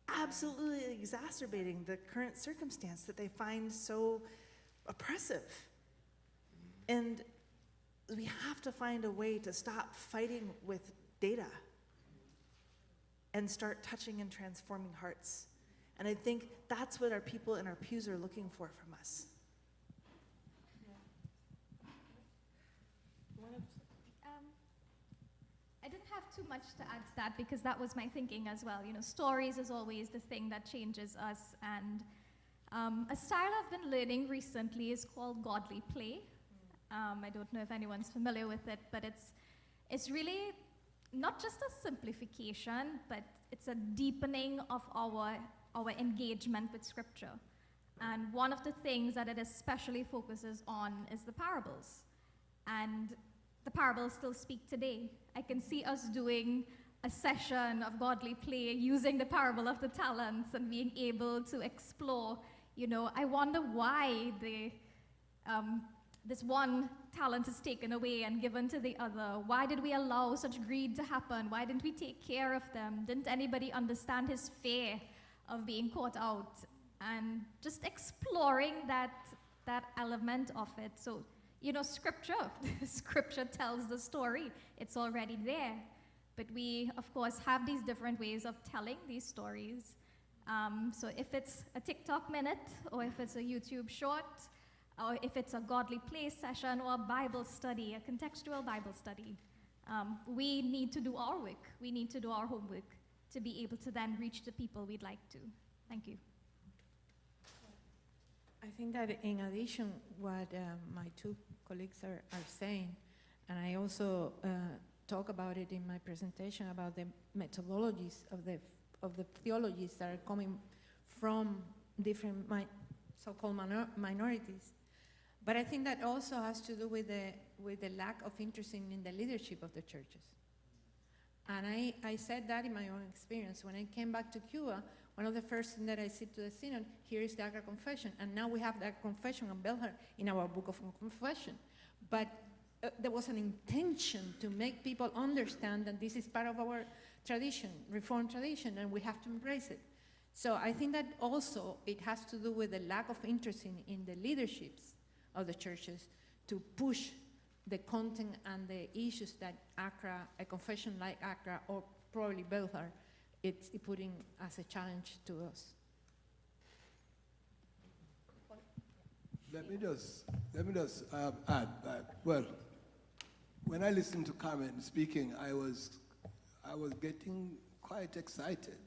absolutely exacerbating the current circumstance that they find so oppressive. And we have to find a way to stop fighting with data and start touching and transforming hearts. And I think that's what our people in our pews are looking for from us. I didn't have too much to add to that because that was my thinking as well. You know, stories is always the thing that changes us. And a style I've been learning recently is called godly play. I don't know if anyone's familiar with it, but it's really not just a simplification, but it's a deepening of our engagement with Scripture. And one of the things that it especially focuses on is the parables. And the parables still speak today. I can see us doing a session of godly play using the parable of the talents and being able to explore, you know, I wonder why this one talent is taken away and given to the other. Why did we allow such greed to happen? Why didn't we take care of them? Didn't anybody understand his fear of being caught out? And just exploring that element of it. So, you know, Scripture tells the story. It's already there. But we, of course, have these different ways of telling these stories. So if it's a TikTok minute, or if it's a YouTube short, or if it's a godly play session, or a Bible study, a contextual Bible study, we need to do our work. We need to do our homework to be able to then reach the people we'd like to. Thank you. I think that in addition, what my two colleagues are saying, and I also talk about it in my presentation about the methodologies of the theologies that are coming from different so-called minorities. But I think that also has to do with the lack of interest in the leadership of the churches. And I said that in my own experience. When I came back to Cuba, one of the first things that I said to the synod, here is the Accra Confession, and now we have that confession of Belhar in our book of confession. But there was an intention to make people understand that this is part of our tradition, Reformed tradition, and we have to embrace it. So I think that also it has to do with the lack of interest in the leaderships of the churches to push the content and the issues that Accra, a confession like Accra, or probably Belhar, it's putting as a challenge to us. Let me just add that, well, when I listened to Carmen speaking, I was getting quite excited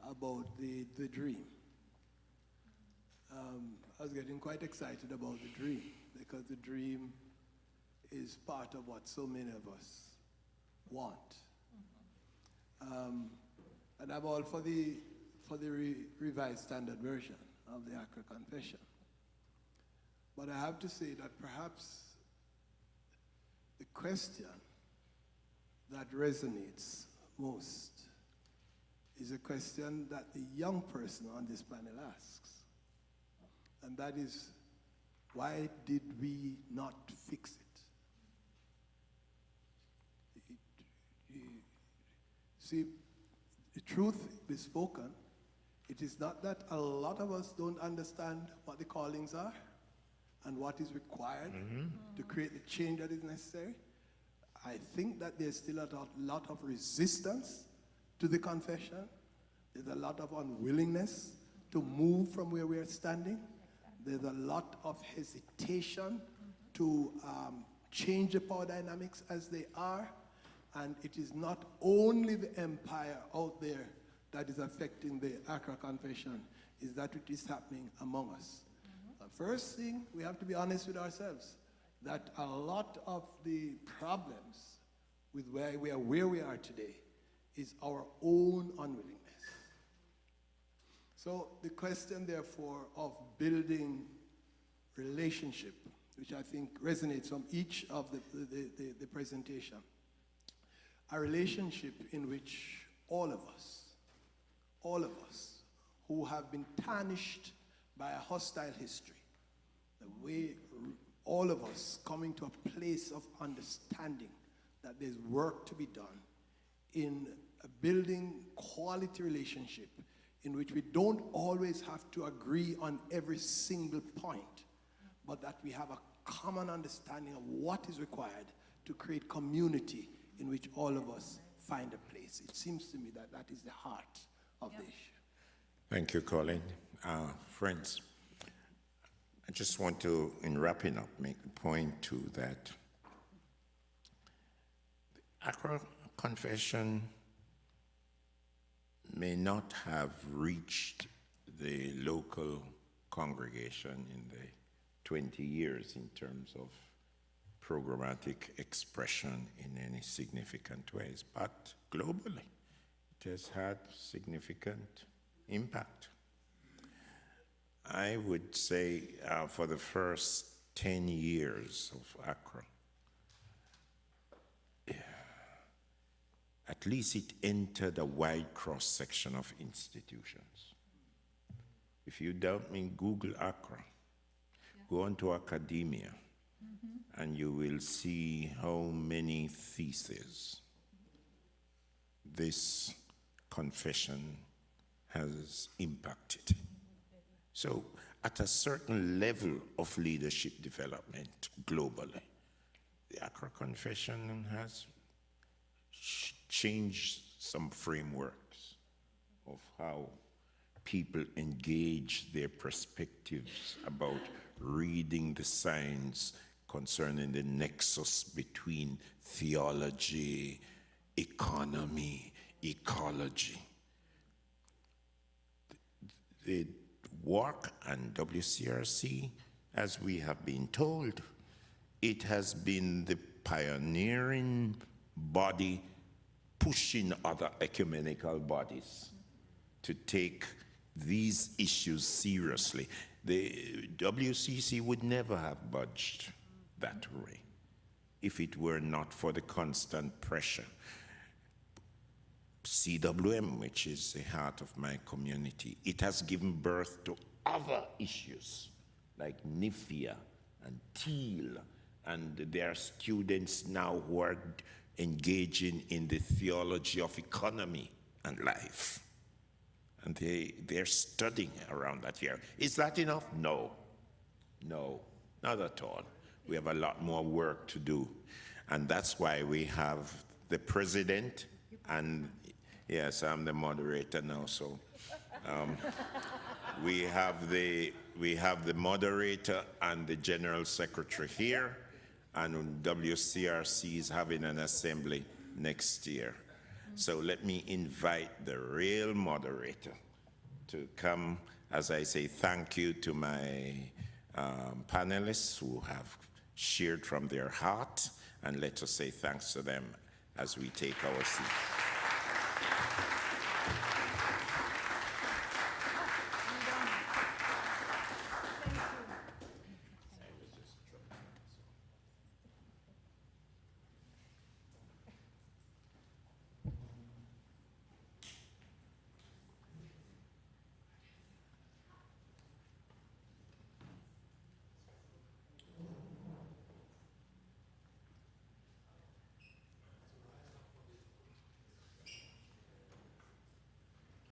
about the dream. I was getting quite excited about the dream because the dream is part of what so many of us want. And I'm all for the revised standard version of the Accra Confession. But I have to say that perhaps the question that resonates most is a question that the young person on this panel asks. And that is, why did we not fix it? See, the truth be spoken, it is not that a lot of us don't understand what the callings are and what is required to create the change that is necessary. I think that there's still a lot of resistance to the confession. There's a lot of unwillingness to move from where we are standing. There's a lot of hesitation to change the power dynamics as they are. And it is not only the empire out there that is affecting the Accra Confession, is that it is happening among us. The first thing, we have to be honest with ourselves, that a lot of the problems with where we are today is our own unwillingness. So the question, therefore, of building relationship, which I think resonates from each of the presentation, a relationship in which all of us who have been tarnished by a hostile history, the way all of us coming to a place of understanding that there's work to be done in building quality relationship in which we don't always have to agree on every single point, but that we have a common understanding of what is required to create community in which all of us find a place. It seems to me that that is the heart of the issue. Thank you, Colin. Friends, I just want to, in wrapping up, make the point too that the Accra Confession may not have reached the local congregation in the 20 years in terms of programmatic expression in any significant ways, but globally it has had significant impact. I would say for the first 10 years of Accra, at least it entered a wide cross-section of institutions. If you doubt me, Google Accra. Go on to academia, and you will see how many theses this confession has impacted. So, at a certain level of leadership development globally, the Accra Confession has changed some frameworks of how people engage their perspectives about reading the signs concerning the nexus between theology, economy, ecology. The work and WCRC, as we have been told, it has been the pioneering body pushing other ecumenical bodies to take these issues seriously. The WCC would never have budged that way if it were not for the constant pressure. CWM, which is the heart of my community, it has given birth to other issues like NIFIA and TEAL, and there are students now who are engaging in the theology of economy and life. And they're studying around that here. Is that enough? No. No, not at all. We have a lot more work to do. And that's why we have the president and, yes, I'm the moderator now, so we have the moderator and the general secretary here, and WCRC is having an assembly next year. So let me invite the real moderator to come as I say thank you to my panelists who have shared from their heart, and let us say thanks to them as we take our seats.